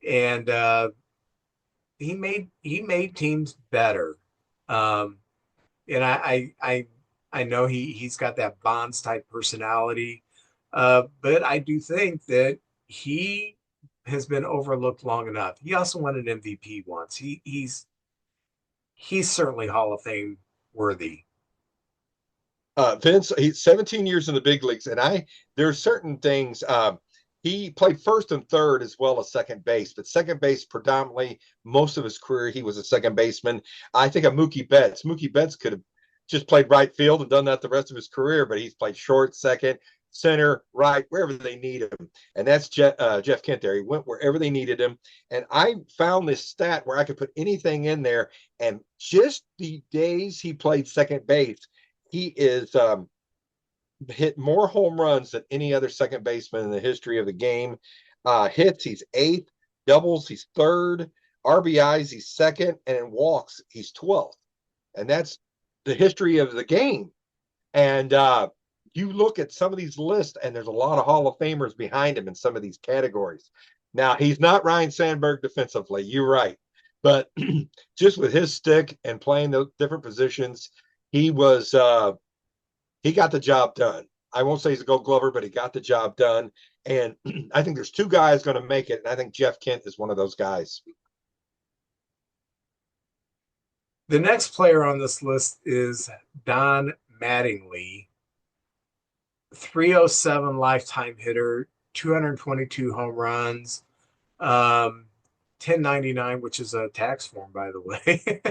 and he made teams better. And I know he's got that Bonds type personality, but I do think that he has been overlooked long enough. He also won an MVP once. He's certainly Hall of Fame worthy. Vince, he's 17 years in the big leagues, and there are certain things. He played first and third as well as second base, but second base predominantly most of his career he was a second baseman. I think of Mookie Betts. Mookie Betts could have just played right field and done that the rest of his career, but he's played short, second, center, right, wherever they need him. And that's Jeff Kent there. He went wherever they needed him. And I found this stat where I could put anything in there, and just the days he played second base, he is hit more home runs than any other second baseman in the history of the game. Hits, he's 8th. Doubles, he's 3rd. RBIs, he's 2nd. And in walks, he's 12th. And that's the history of the game. And you look at some of these lists, and there's a lot of Hall of Famers behind him in some of these categories. Now, he's not Ryan Sandberg defensively. You're right. But just with his stick and playing the different positions, he got the job done. I won't say he's a Gold Glover, but he got the job done. And I think there's 2 guys going to make it, and I think Jeff Kent is one of those guys. The next player on this list is Don Mattingly. 307 lifetime hitter, 222 home runs, 1099, which is a tax form, by the way.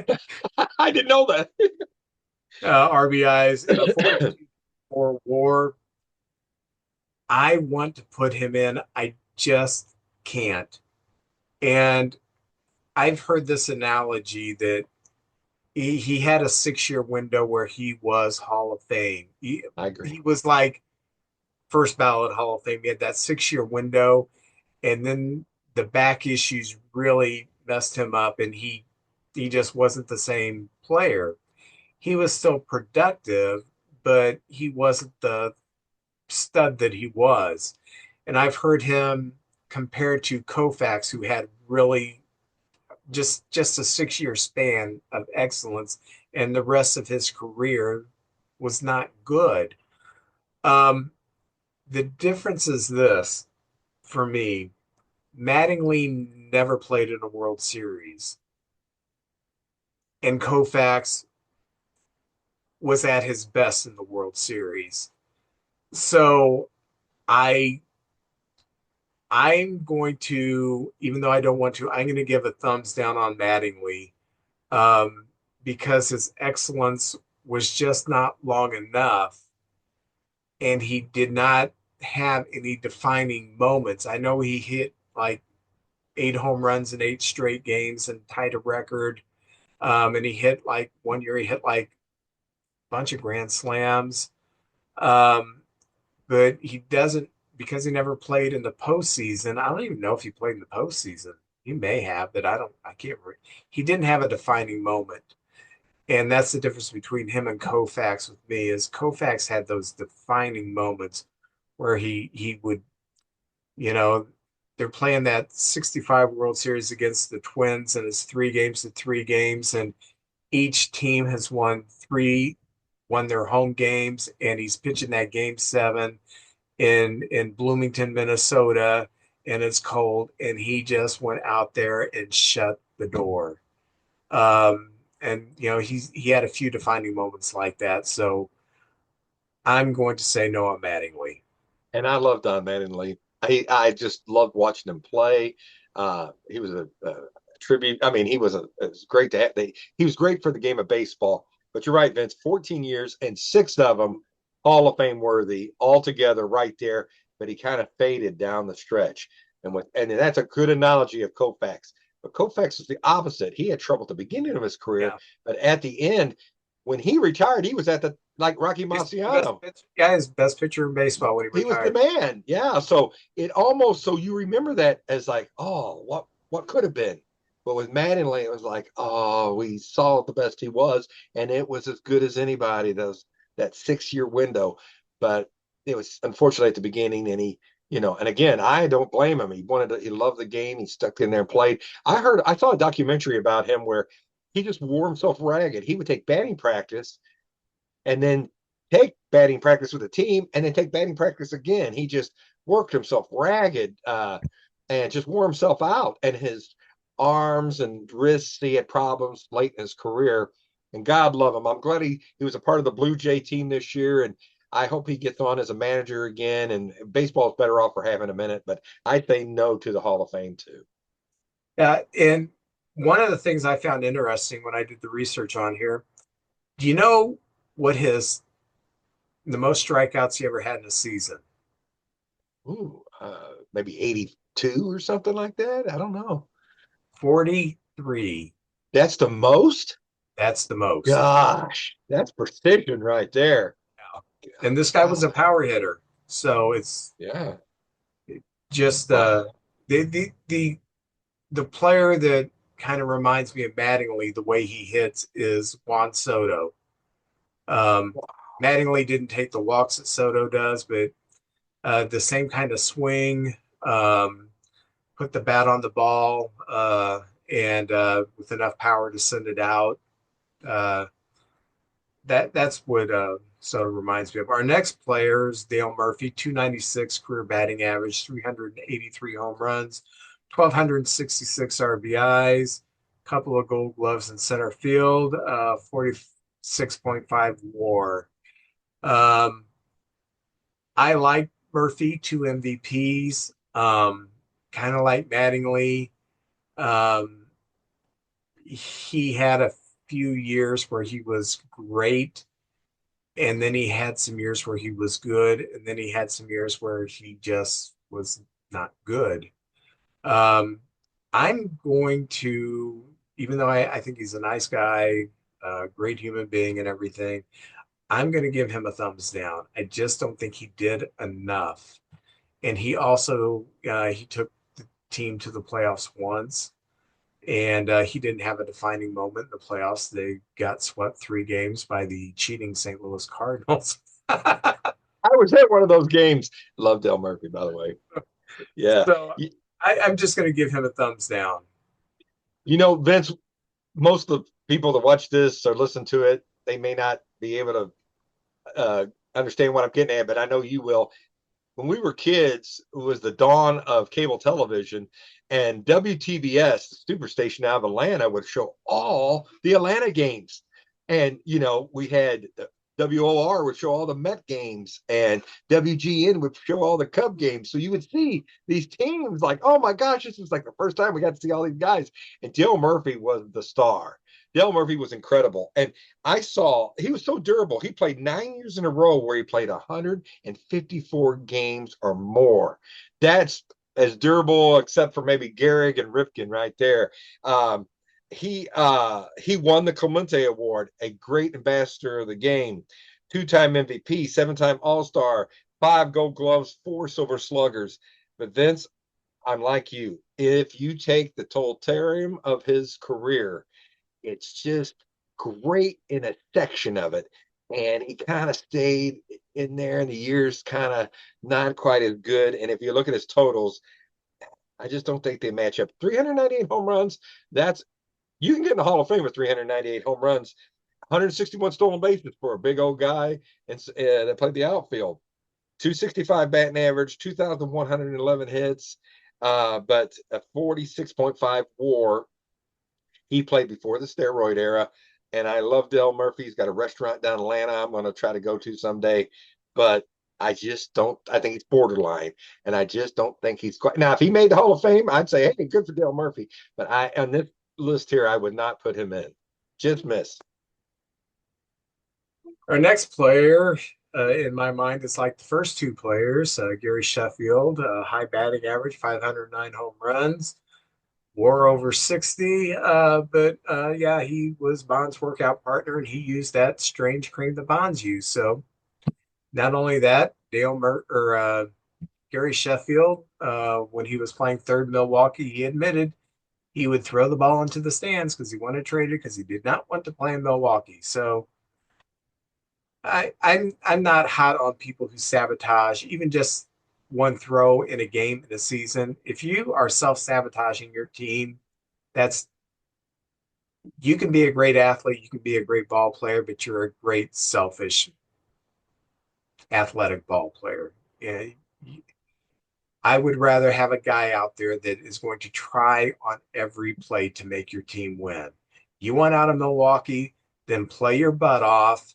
I didn't know that. RBIs and a 42 for WAR. I want to put him in. I just can't. And I've heard this analogy that he had a 6 year window where he was Hall of Fame. I agree. He was like first ballot Hall of Fame. He had that 6 year window, and then the back issues really messed him up, and he just wasn't the same player. He was still productive, but he wasn't the stud that he was. And I've heard him compared to Koufax, who had really just a 6 year span of excellence, and the rest of his career was not good. Um, the difference is this for me. Mattingly never played in a World Series, and Koufax was at his best in the World Series. So I I'm going to, even though I don't want to, I'm going to give a thumbs down on Mattingly, um, because his excellence was just not long enough, and he did not have any defining moments. I know he hit like 8 home runs in 8 straight games and tied a record. And he hit like one year, he hit like a bunch of grand slams. Um, but he doesn't, because he never played in the postseason. I don't even know if he played in the postseason. He may have, but I can't remember. He didn't have a defining moment. And that's the difference between him and Koufax with me is Koufax had those defining moments where he would, you know, they're playing that 65 World Series against the Twins, and it's 3 games to 3 games, and each team has won their home games, and he's pitching that game 7 in Bloomington, Minnesota, and it's cold, and he just went out there and shut the door. And he had a few defining moments like that. So I'm going to say Noah Mattingly. And I love Don Mattingly. I just loved watching him play. He was a tribute. I mean, it was great to have. He was great for the game of baseball. But you're right, Vince. 14 years and 6 of them Hall of Fame worthy, all together right there. But he kind of faded down the stretch, and that's a good analogy of Koufax. But Koufax is the opposite. He had trouble at the beginning of his career, but at the end, when he retired, he was at the like Rocky Marciano. His best pitcher in baseball when he retired. He was the man. Yeah. So you remember that as like, oh, what could have been. But with Mattingly, it was like, oh, we saw the best he was, and it was as good as anybody. That 6 year window. But it was unfortunately at the beginning, and and again, I don't blame him. He loved the game. He stuck in there and played. I saw a documentary about him where he just wore himself ragged. He would take batting practice and then take batting practice with the team and then take batting practice again. He just worked himself ragged and just wore himself out. And his arms and wrists, he had problems late in his career. And God love him. I'm glad he was a part of the Blue Jay team this year. And I hope he gets on as a manager again. And baseball is better off for having a minute. But I say no to the Hall of Fame, too. And one of the things I found interesting when I did the research on here, do you know what the most strikeouts he ever had in a season? Ooh, maybe 82 or something like that. I don't know. 43. That's the most? That's the most. Gosh, that's precision right there. Yeah. And this guy was a power hitter. So it's just the player that kind of reminds me of Mattingly, the way he hits, is Juan Soto. Mattingly didn't take the walks that Soto does, but the same kind of swing, put the bat on the ball, and with enough power to send it out. That's what Soto reminds me of. Our next player is Dale Murphy, 296 career batting average, 383 home runs, 1,266 RBIs, couple of Gold Gloves in center field, 46.5 WAR. I like Murphy, 2 MVPs. Kind of like Mattingly. Um, he had a few years where he was great, and then he had some years where he was good, and then he had some years where he just was not good. Um, I'm going to, even though I think he's a nice guy, great human being, and everything, I'm going to give him a thumbs down. I just don't think he did enough. And he also he took the team to the playoffs once, and he didn't have a defining moment in the playoffs. They got swept 3 games by the cheating St. Louis Cardinals. I was at one of those games. Love Del Murphy, by the way. Yeah. So I'm just going to give him a thumbs down. Vince, most of the people that watch this or listen to it, they may not be able to understand what I'm getting at, but I know you will. When we were kids, it was the dawn of cable television, and WTBS, the superstation out of Atlanta, would show all the Atlanta games. And, we had WOR would show all the Met games, and WGN would show all the Cub games. So you would see these teams like, oh my gosh, this was like the first time we got to see all these guys. And Dale Murphy was the star. Dale Murphy was incredible. And I saw he was so durable. He played 9 years in a row where he played 154 games or more. That's as durable, except for maybe Gehrig and Rifkin right there. He won the Clemente Award, a great ambassador of the game, 2-time MVP, 7-time All-Star, 5 Gold Gloves, 4 Silver Sluggers. But Vince, I'm like you. If you take the totalitarian of his career, it's just great in a section of it. And he kind of stayed in there, and the years kind of not quite as good. And if you look at his totals, I just don't think they match up. 398 home runs, that's you can get in the Hall of Fame with 398 home runs, 161 stolen bases for a big old guy that played the outfield. 265 batting average, 2,111 hits, but a 46.5 WAR. He played before the steroid era, and I love Del Murphy. He's got a restaurant down in Atlanta I'm going to try to go to someday, but I just don't. I think he's borderline, and I just don't think he's quite. Now, if he made the Hall of Fame, I'd say, hey, good for Del Murphy. But on this list here, I would not put him in. Just miss. Our next player, in my mind, is like the first 2 players. Gary Sheffield, high batting average, 509 home runs, WAR over 60. But yeah, he was Bond's workout partner, and he used that strange cream that Bonds used. So not only that, Gary Sheffield, when he was playing third Milwaukee, he admitted he would throw the ball into the stands because he wanted traded because he did not want to play in Milwaukee. So I'm not hot on people who sabotage even just one throw in a game in a season. If you are self-sabotaging your team, that's you can be a great athlete, you can be a great ball player, but you're a great selfish athletic ball player. Yeah, I would rather have a guy out there that is going to try on every play to make your team win. You want out of Milwaukee, then play your butt off,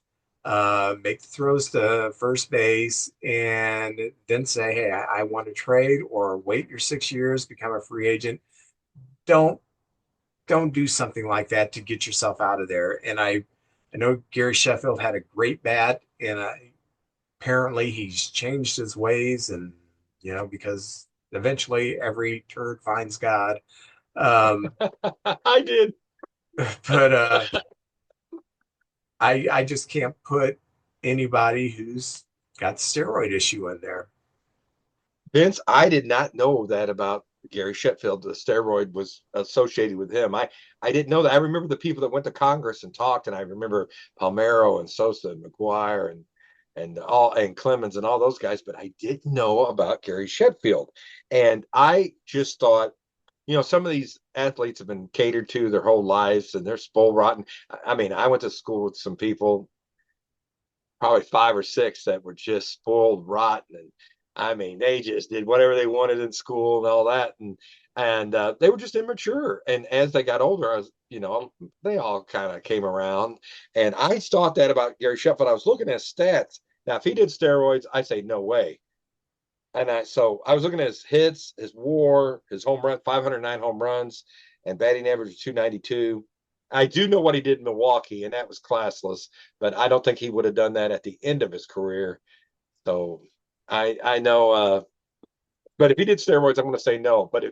make the throws to first base, and then say, hey, I want to trade, or wait your 6 years, become a free agent. Don't do something like that to get yourself out of there. And I know Gary Sheffield had a great bat, and apparently he's changed his ways, and because eventually every turd finds God. I did. But I just can't put anybody who's got steroid issue in there. Vince, I did not know that about Gary Sheffield. The steroid was associated with him. I didn't know that. I remember the people that went to Congress and talked, and I remember Palmero and Sosa and McGuire and Clemens and all those guys, but I didn't know about Gary Sheffield. And I just thought, some of these athletes have been catered to their whole lives, and they're spoiled rotten. I mean, I went to school with some people, probably 5 or 6, that were just spoiled rotten, and I mean, they just did whatever they wanted in school and all that, and they were just immature. And as they got older, they all kind of came around. And I thought that about Gary Sheffield. I was looking at stats. Now, if he did steroids, I say no way. So I was looking at his hits, his WAR, his home run, 509 home runs, and batting average of 292. I do know what he did in Milwaukee, and that was classless. But I don't think he would have done that at the end of his career. So I know. But if he did steroids, I'm going to say no. But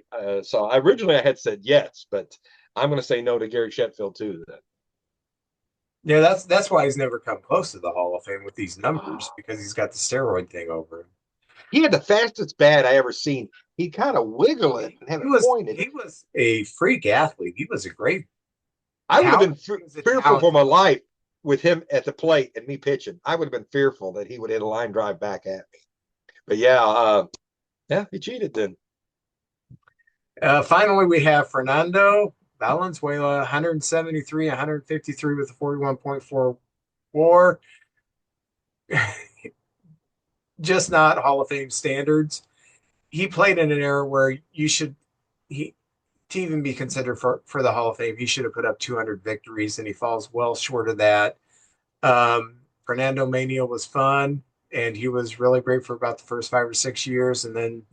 so originally I had said yes, but I'm going to say no to Gary Sheffield too. Then. Yeah, that's why he's never come close to the Hall of Fame with these numbers because he's got the steroid thing over him. He had the fastest bat I ever seen. He kind of wiggle it and have it pointed. He was a freak athlete. He was a great I would have been fearful for talent. my life with him at the plate and me pitching. I would have been fearful that he would hit a line drive back at me. But yeah, he cheated then. Finally, we have Fernando Valenzuela, 173, 153 with a 41.4 WAR. Just not Hall of Fame standards. He played in an era where to even be considered for the Hall of Fame, he should have put up 200 victories, and he falls well short of that. Fernando Mania was fun, and he was really great for about the first 5 or 6 years, and then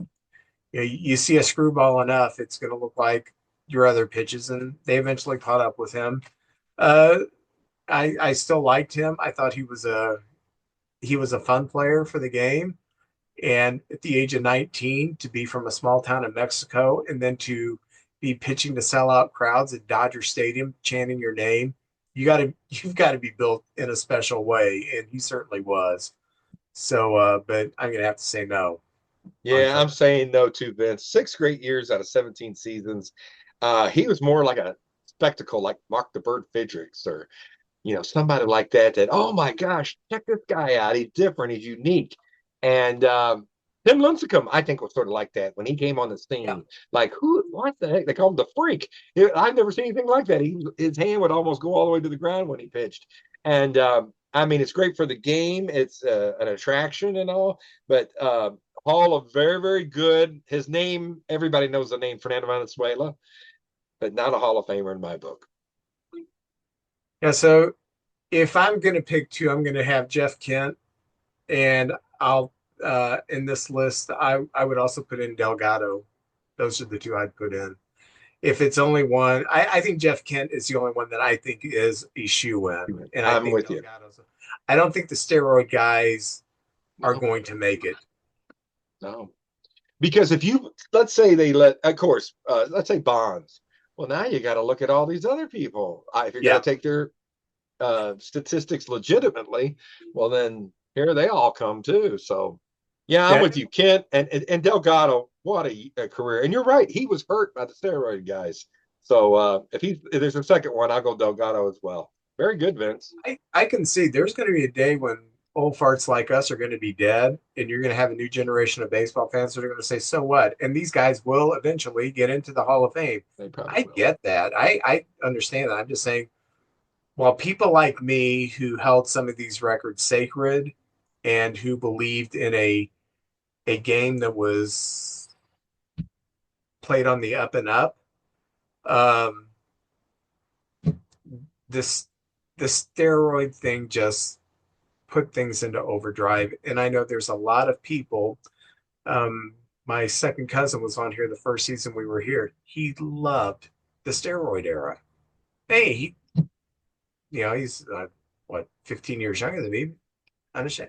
you see a screwball enough, it's going to look like your other pitches, and they eventually caught up with him. I still liked him. I thought he was a fun player for the game. And at the age of 19, to be from a small town in Mexico and then to be pitching to sellout crowds at Dodger Stadium, chanting your name, you've got to be built in a special way, and he certainly was. So, but I'm gonna have to say no. Yeah, I'm saying no too, Vince. 6 great years out of 17 seasons. He was more like a spectacle, like Mark the Bird Fidrix or somebody like that. That oh my gosh, check this guy out. He's different. He's unique. And Tim Lincecum, I think, was sort of like that when he came on the scene. Yeah. Like, what the heck? They call him the freak. I've never seen anything like that. His hand would almost go all the way to the ground when he pitched. And I mean, it's great for the game. It's an attraction and all. But Hall of very, very good. His name, everybody knows the name Fernando Valenzuela, but not a Hall of Famer in my book. Yeah. So if I'm gonna pick two, I'm gonna have Jeff Kent, and I'll in this list, I would also put in Delgado. Those are the two I'd put in. If it's only one, I think Jeff Kent is the only one that I think is a shoe-in. And I'm with you. I don't think the steroid guys are going to make it. No. Because let's say of course, let's say Bonds. Well, now you got to look at all these other people. If you're going to take their statistics legitimately, well, then here they all come too. So, yeah, I'm with you, Kent and Delgado. What a career! And you're right, he was hurt by the steroid guys. So if there's a second one, I'll go Delgado as well. Very good, Vince. I can see there's going to be a day when old farts like us are going to be dead, and you're going to have a new generation of baseball fans that are going to say, "So what?" And these guys will eventually get into the Hall of Fame. I get that. I understand that. I'm just saying, while people like me who held some of these records sacred and who believed in a game that was played on the up and up, this the steroid thing just put things into overdrive. And I know there's a lot of people. My second cousin was on here the first season we were here. He loved the steroid era. Hey, he's 15 years younger than me.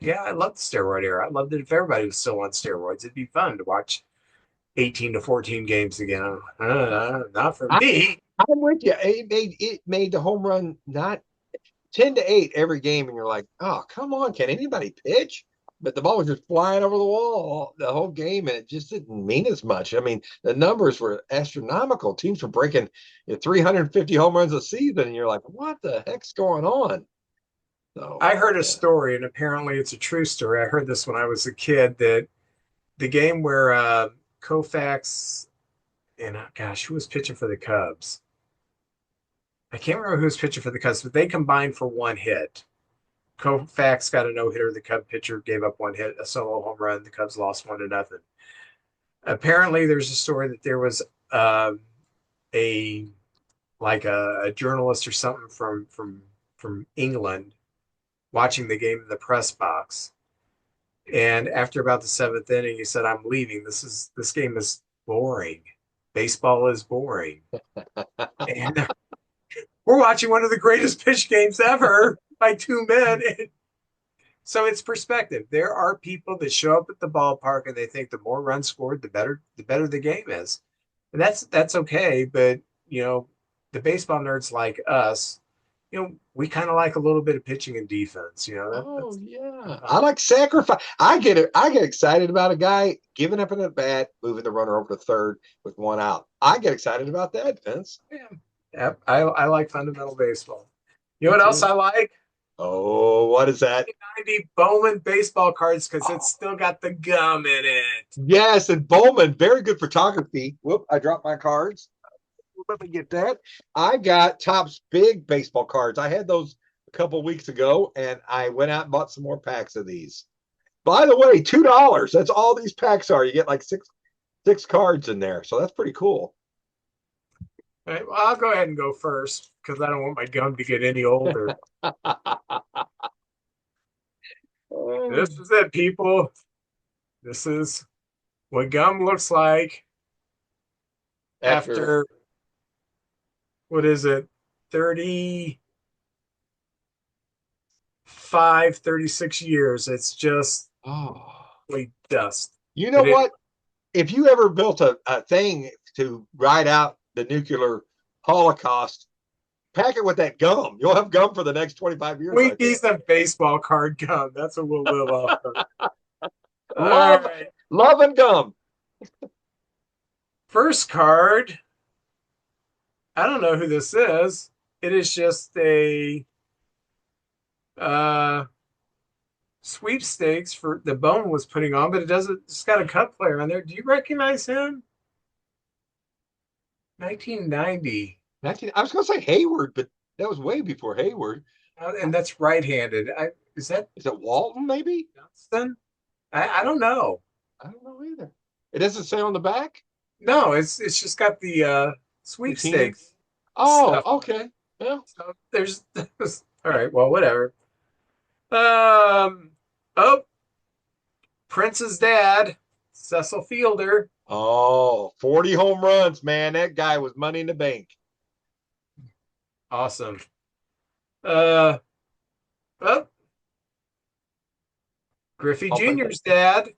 Yeah, I love the steroid era. I loved it if everybody was still on steroids. It'd be fun to watch 18 to 14 games again. Not for me. I'm with you. It made the home run not 10-8 every game, and you're like, oh, come on, can anybody pitch? But the ball was just flying over the wall the whole game, and it just didn't mean as much. I mean, the numbers were astronomical. Teams were breaking 350 home runs a season, and you're like, what the heck's going on? So, I heard a story, and apparently it's a true story. I heard this when I was a kid, that the game where Koufax and gosh, who was pitching for the Cubs? I can't remember who was pitching for the Cubs, but they combined for one hit. Koufax got a no-hitter. The Cub pitcher gave up one hit, a solo home run. The Cubs lost 1-0. Apparently, there's a story that there was a journalist or something from England watching the game in the press box, And after about the seventh inning, he said, "I'm leaving. This game is boring. Baseball is boring." And we're watching one of the greatest pitch games ever by two men. So it's perspective. There are people that show up at the ballpark and they think the more runs scored, the better the game is. And that's okay. But the baseball nerds like us, we kind of like a little bit of pitching and defense. Oh yeah, I like sacrifice. I get it. I get excited about a guy giving up an at bat, moving the runner over to third with one out. I get excited about that, Vince. Yeah, I like fundamental baseball. You know what else I like? Oh, what is that? 90 Bowman baseball cards because it's still got the gum in it. Yes, and Bowman, very good photography. Whoop, I dropped my cards. Let me get that. I got Topps big baseball cards. I had those a couple weeks ago, and I went out and bought some more packs of these. By the way, $2. That's all these packs are. You get like six cards in there, so that's pretty cool. All right, well, I'll go ahead and go first because I don't want my gum to get any older. This is it, people. This is what gum looks like after what is it, 35, 36 years. It's just like dust. You know what? If you ever built a thing to ride out the nuclear holocaust, pack it with that gum. You'll have gum for the next 25 years. We need some baseball card gum. That's what we'll live off of. Love and gum. First card. I don't know who this is. It is just a sweepstakes for the Bowman was putting on, but it's got a Cub player on there. Do you recognize him? 1990. I was going to say Hayward, but that was way before Hayward. And that's right-handed. Is it Walton, maybe? Johnston? I don't know. I don't know either. It doesn't say on the back? No, it's just got the sweepstakes. Oh, stuff. Okay. Yeah. So there's all right, well, whatever. Prince's dad, Cecil Fielder. Oh, 40 home runs, man. That guy was money in the bank. Awesome. Griffey Jr.'s dad,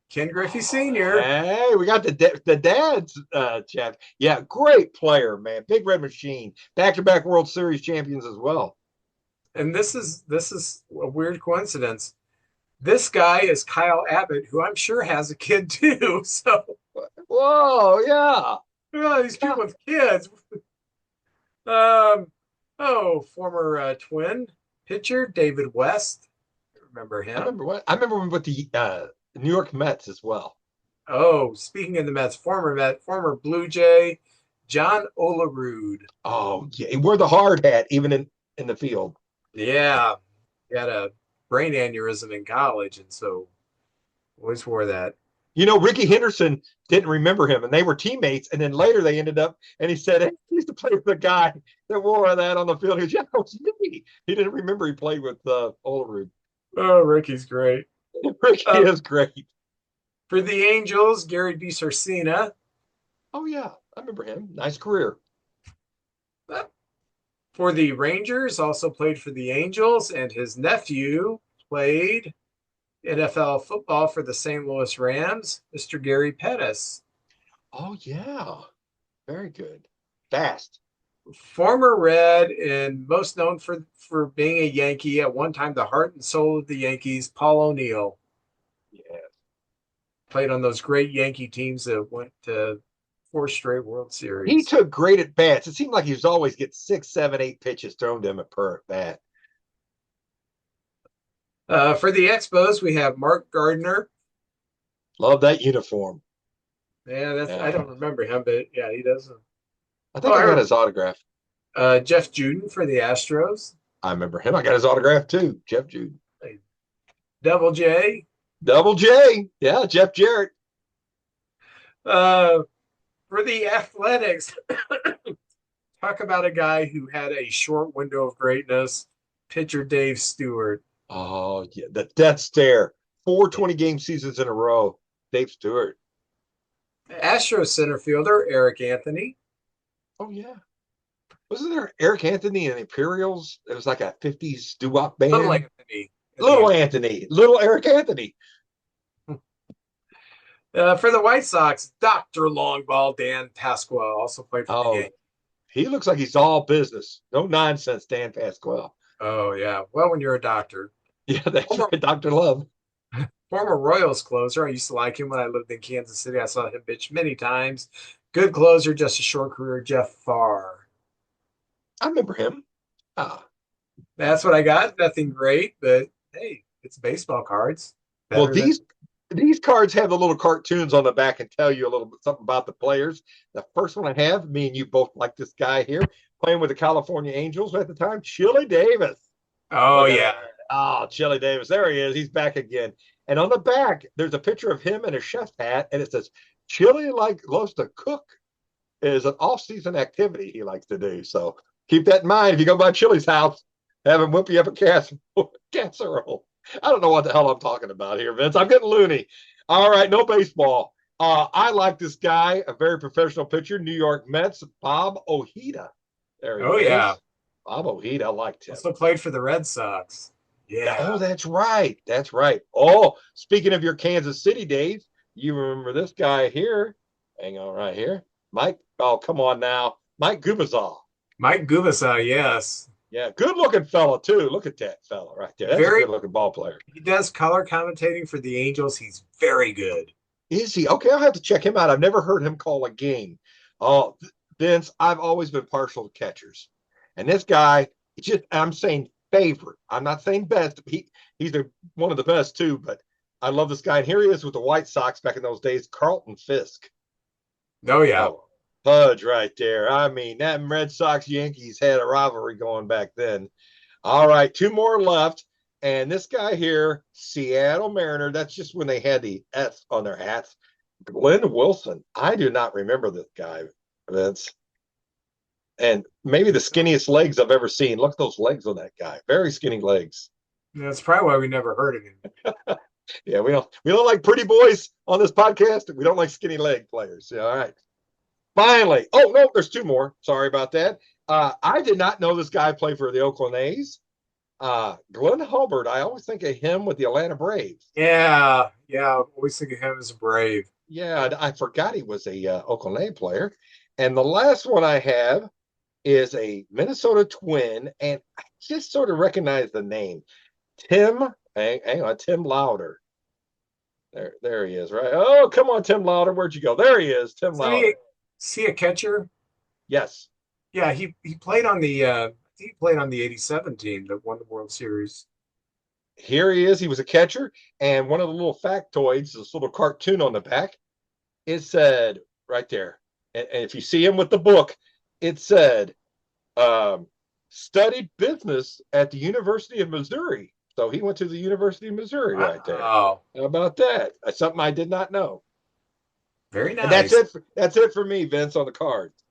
Ken Griffey Sr. Hey, we got the dad's chap. Yeah, great player, man. Big Red Machine. Back-to-back World Series champions as well. And this is a weird coincidence. This guy is Kyle Abbott, who I'm sure has a kid too. So, whoa, yeah. These people with kids. Former Twin pitcher David West. Remember him? I remember him with the New York Mets as well. Oh, speaking of the Mets, former Blue Jay, John Olerud. Oh, yeah, he wore the hard hat even in the field. Yeah, he had a brain aneurysm in college, and so always wore that. Ricky Henderson didn't remember him, and they were teammates. And then later they ended up, and he said, hey, he used to play with the guy that wore that on the field. He goes, yeah, it was me. He didn't remember he played with Olerud. Oh, Ricky's great. Ricky is great. For the Angels, Gary DiSarcina. Oh, yeah, I remember him. Nice career. For the Rangers, also played for the Angels, and his nephew played NFL football for the St. Louis Rams, Mr. Gary Pettis. Oh, yeah. Very good. Fast. Former Red and most known for being a Yankee, at one time the heart and soul of the Yankees, Paul O'Neill. Yes. Played on those great Yankee teams that went to 4 straight World Series. He took great at bats. It seemed like he was always getting 6, 7, 8 pitches thrown to him per bat. For the Expos, we have Mark Gardner. Love that uniform. Yeah, I don't remember him, but yeah, he does. I think I got his autograph. Jeff Juden for the Astros. I remember him. I got his autograph too. Jeff Juden. Double J. Double J. Yeah, Jeff Jarrett. For the Athletics, talk about a guy who had a short window of greatness, pitcher Dave Stewart. Oh, yeah, the death stare. 4 20-game seasons in a row. Dave Stewart. Astros center fielder Eric Anthony. Oh yeah. Wasn't there Eric Anthony and the Imperials? It was like a 50s doo-wop band. Little Anthony. Little Anthony. Little Eric Anthony. For the White Sox, Dr. Longball Dan Pasquale also played for the Yankees. He looks like he's all business. No nonsense, Dan Pasquale. Oh, yeah. Well, when you're a doctor. Yeah, that's right, Dr. Love. Former Royals closer. I used to like him when I lived in Kansas City. I saw him pitch many times. Good closer, just a short career, Jeff Farr. I remember him. That's what I got. Nothing great, but hey, it's baseball cards. Well, these cards have the little cartoons on the back and tell you a little bit something about the players. The first one I have, me and you both like this guy here, playing with the California Angels at the time, Chili Davis. Oh, yeah. Oh, Chili Davis. There he is. He's back again. And on the back, there's a picture of him in a chef's hat, and it says, Chili loves to cook. It is an off-season activity he likes to do. So keep that in mind. If you go by Chili's house, have him whip you up a casserole. I don't know what the hell I'm talking about here, Vince. I'm getting loony. All right, no baseball. I like this guy, a very professional pitcher, New York Mets, Bob Ojeda. There he is. Yeah. Bob Ojeda, I liked him. Also played for the Red Sox. Yeah. Oh, that's right. That's right. Oh, speaking of your Kansas City days, you remember this guy here. Hang on right here. Mike. Oh, come on now. Mike Gubazal. Mike Gubazal, yes. Yeah, good-looking fella, too. Look at that fella right there. That's a good-looking ball player. He does color commentating for the Angels. He's very good. Is he? Okay, I'll have to check him out. I've never heard him call a game. Oh, Vince, I've always been partial to catchers. And this guy, I'm saying favorite. I'm not saying best. He's one of the best, too, but I love this guy. And here he is with the White Sox back in those days, Carlton Fisk. Oh, yeah. Fudge right there. I mean, that Red Sox Yankees had a rivalry going back then. All right, 2 more left. And this guy here, Seattle Mariner, that's just when they had the S on their hats. Glenn Wilson. I do not remember this guy, Vince. And maybe the skinniest legs I've ever seen. Look at those legs on that guy. Very skinny legs. That's probably why we never heard of him. Yeah, we don't like pretty boys on this podcast. We don't like skinny leg players. Yeah, all right. Finally. Oh, no, there's 2 more. Sorry about that. I did not know this guy played for the Oakland A's. Glenn Hubbard, I always think of him with the Atlanta Braves. Yeah. I always think of him as a Brave. Yeah, I forgot he was a Oakland A player. And the last one I have is a Minnesota Twin, and I just sort of recognize the name. Tim Lauder. There he is, right? Oh, come on, Tim Lauder. Where'd you go? There he is, Tim Lauder. See a catcher? Yes. Yeah, he played on the 87 team that won the World Series. Here he is. He was a catcher, and one of the little factoids, this little cartoon on the back, it said right there, and if you see him with the book, it said, studied business at the University of Missouri. So he went to the University of Missouri right there. Oh, how about that? That's something I did not know. Very nice. And that's it for me, Vince, on the cards.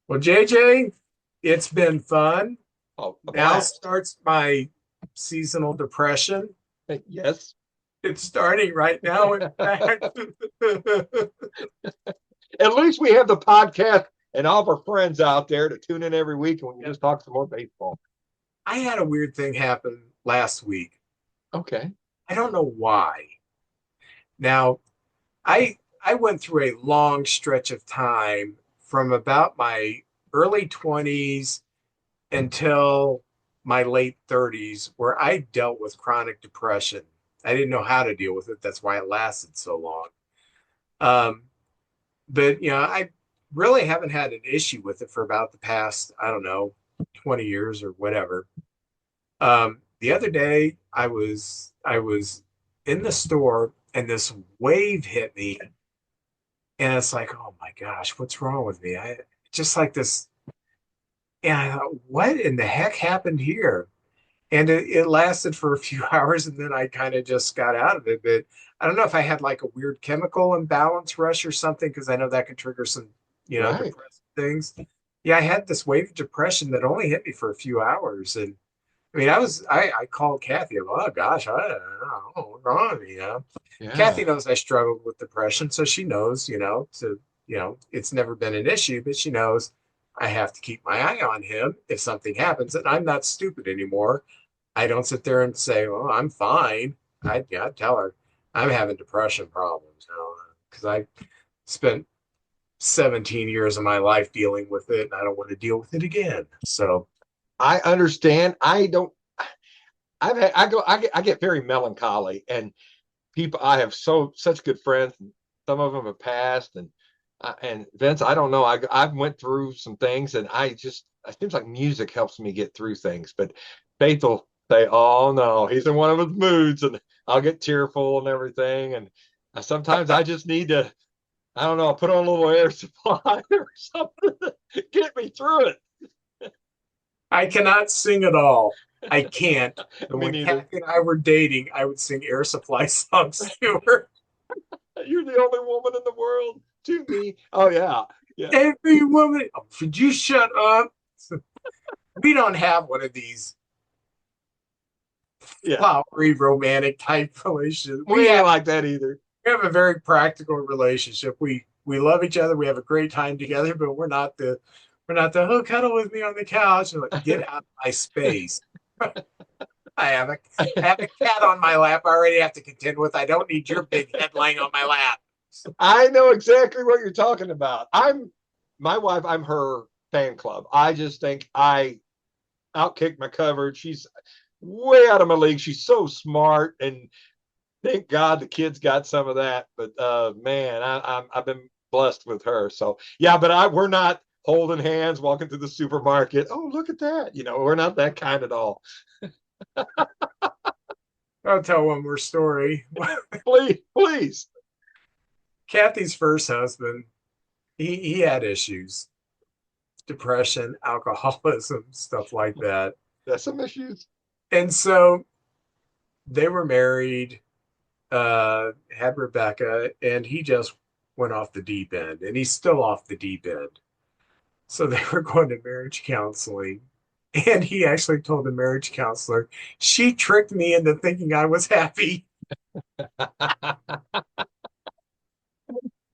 Well, JJ, it's been fun. Oh, now starts my seasonal depression. Yes. It's starting right now, in fact. At least we have the podcast and all of our friends out there to tune in every week, and we can just talk some more baseball. I had a weird thing happen last week. Okay. I don't know why. Now, I went through a long stretch of time from about my early 20s until my late 30s where I dealt with chronic depression. I didn't know how to deal with it. That's why it lasted so long. But, I really haven't had an issue with it for about the past, 20 years or whatever. The other day I was in the store and this wave hit me, and it's like, oh my gosh, what's wrong with me? I just like this. And I thought, what in the heck happened here? And it lasted for a few hours, and then I kind of just got out of it. But I don't know if I had like a weird chemical imbalance rush or something, because I know that can trigger some, depressive things. Yeah, I had this wave of depression that only hit me for a few hours. And I mean, I called Kathy. Oh gosh, I don't know what's wrong with me, Yeah. Kathy knows I struggled with depression, so she knows, it's never been an issue, but she knows I have to keep my eye on him if something happens, and I'm not stupid anymore. I don't sit there and say, "Well, I'm fine." I tell her I'm having depression problems now because I spent 17 years of my life dealing with it, and I don't want to deal with it again. So, I understand. I don't. I get very melancholy, and people. I have such good friends. And some of them have passed, and Vince. I don't know. I went through some things, and I just. It seems like music helps me get through things. But Faith will say, "Oh no, he's in one of his moods," and I'll get tearful and everything. And sometimes I just need to. I don't know. Put on a little air supply or something to get me through it. I cannot sing at all. I can't. But Me when neither. Kathy and I were dating, I would sing Air Supply songs to her. You're the only woman in the world to me. Oh yeah, yeah, Every woman, oh, would you shut up? We don't have one of these yeah. flowery romantic type relationships. We ain't like that either. We have a very practical relationship. We love each other. We have a great time together, but we're not the oh cuddle with me on the couch and like get out of my space. I have a I have a cat on my lap I already have to contend with. I don't need your big head lying on my lap. I know exactly what you're talking about. I'm my wife. I'm her fan club. I just think I outkicked my coverage. She's way out of my league. She's so smart, and thank God the kids got some of that. But man, I've been blessed with her. So yeah, but we're not holding hands walking through the supermarket. Oh, look at that. We're not that kind at all. I'll tell one more story. Please, please. Kathy's first husband, he had issues, depression, alcoholism, stuff like that. That's some issues. And so they were married, had Rebecca, and he just went off the deep end, and he's still off the deep end. So they were going to marriage counseling. And he actually told the marriage counselor, she tricked me into thinking I was happy.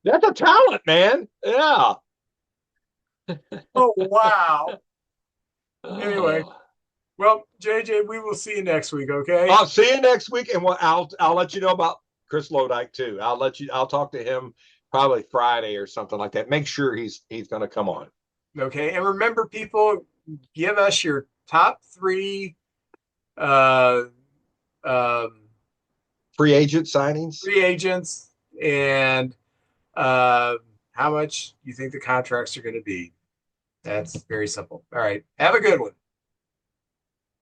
That's a talent, man. Yeah. Oh, wow. Anyway, Oh. well, JJ, we will see you next week, okay? I'll see you next week, and I'll let you know about Chris Lodike too. I'll talk to him probably Friday or something like that. Make sure he's going to come on. Okay. And remember, people, give us your top three uh, um, Free agent signings. free agents and how much you think the contracts are going to be. That's very simple. All right. Have a good one.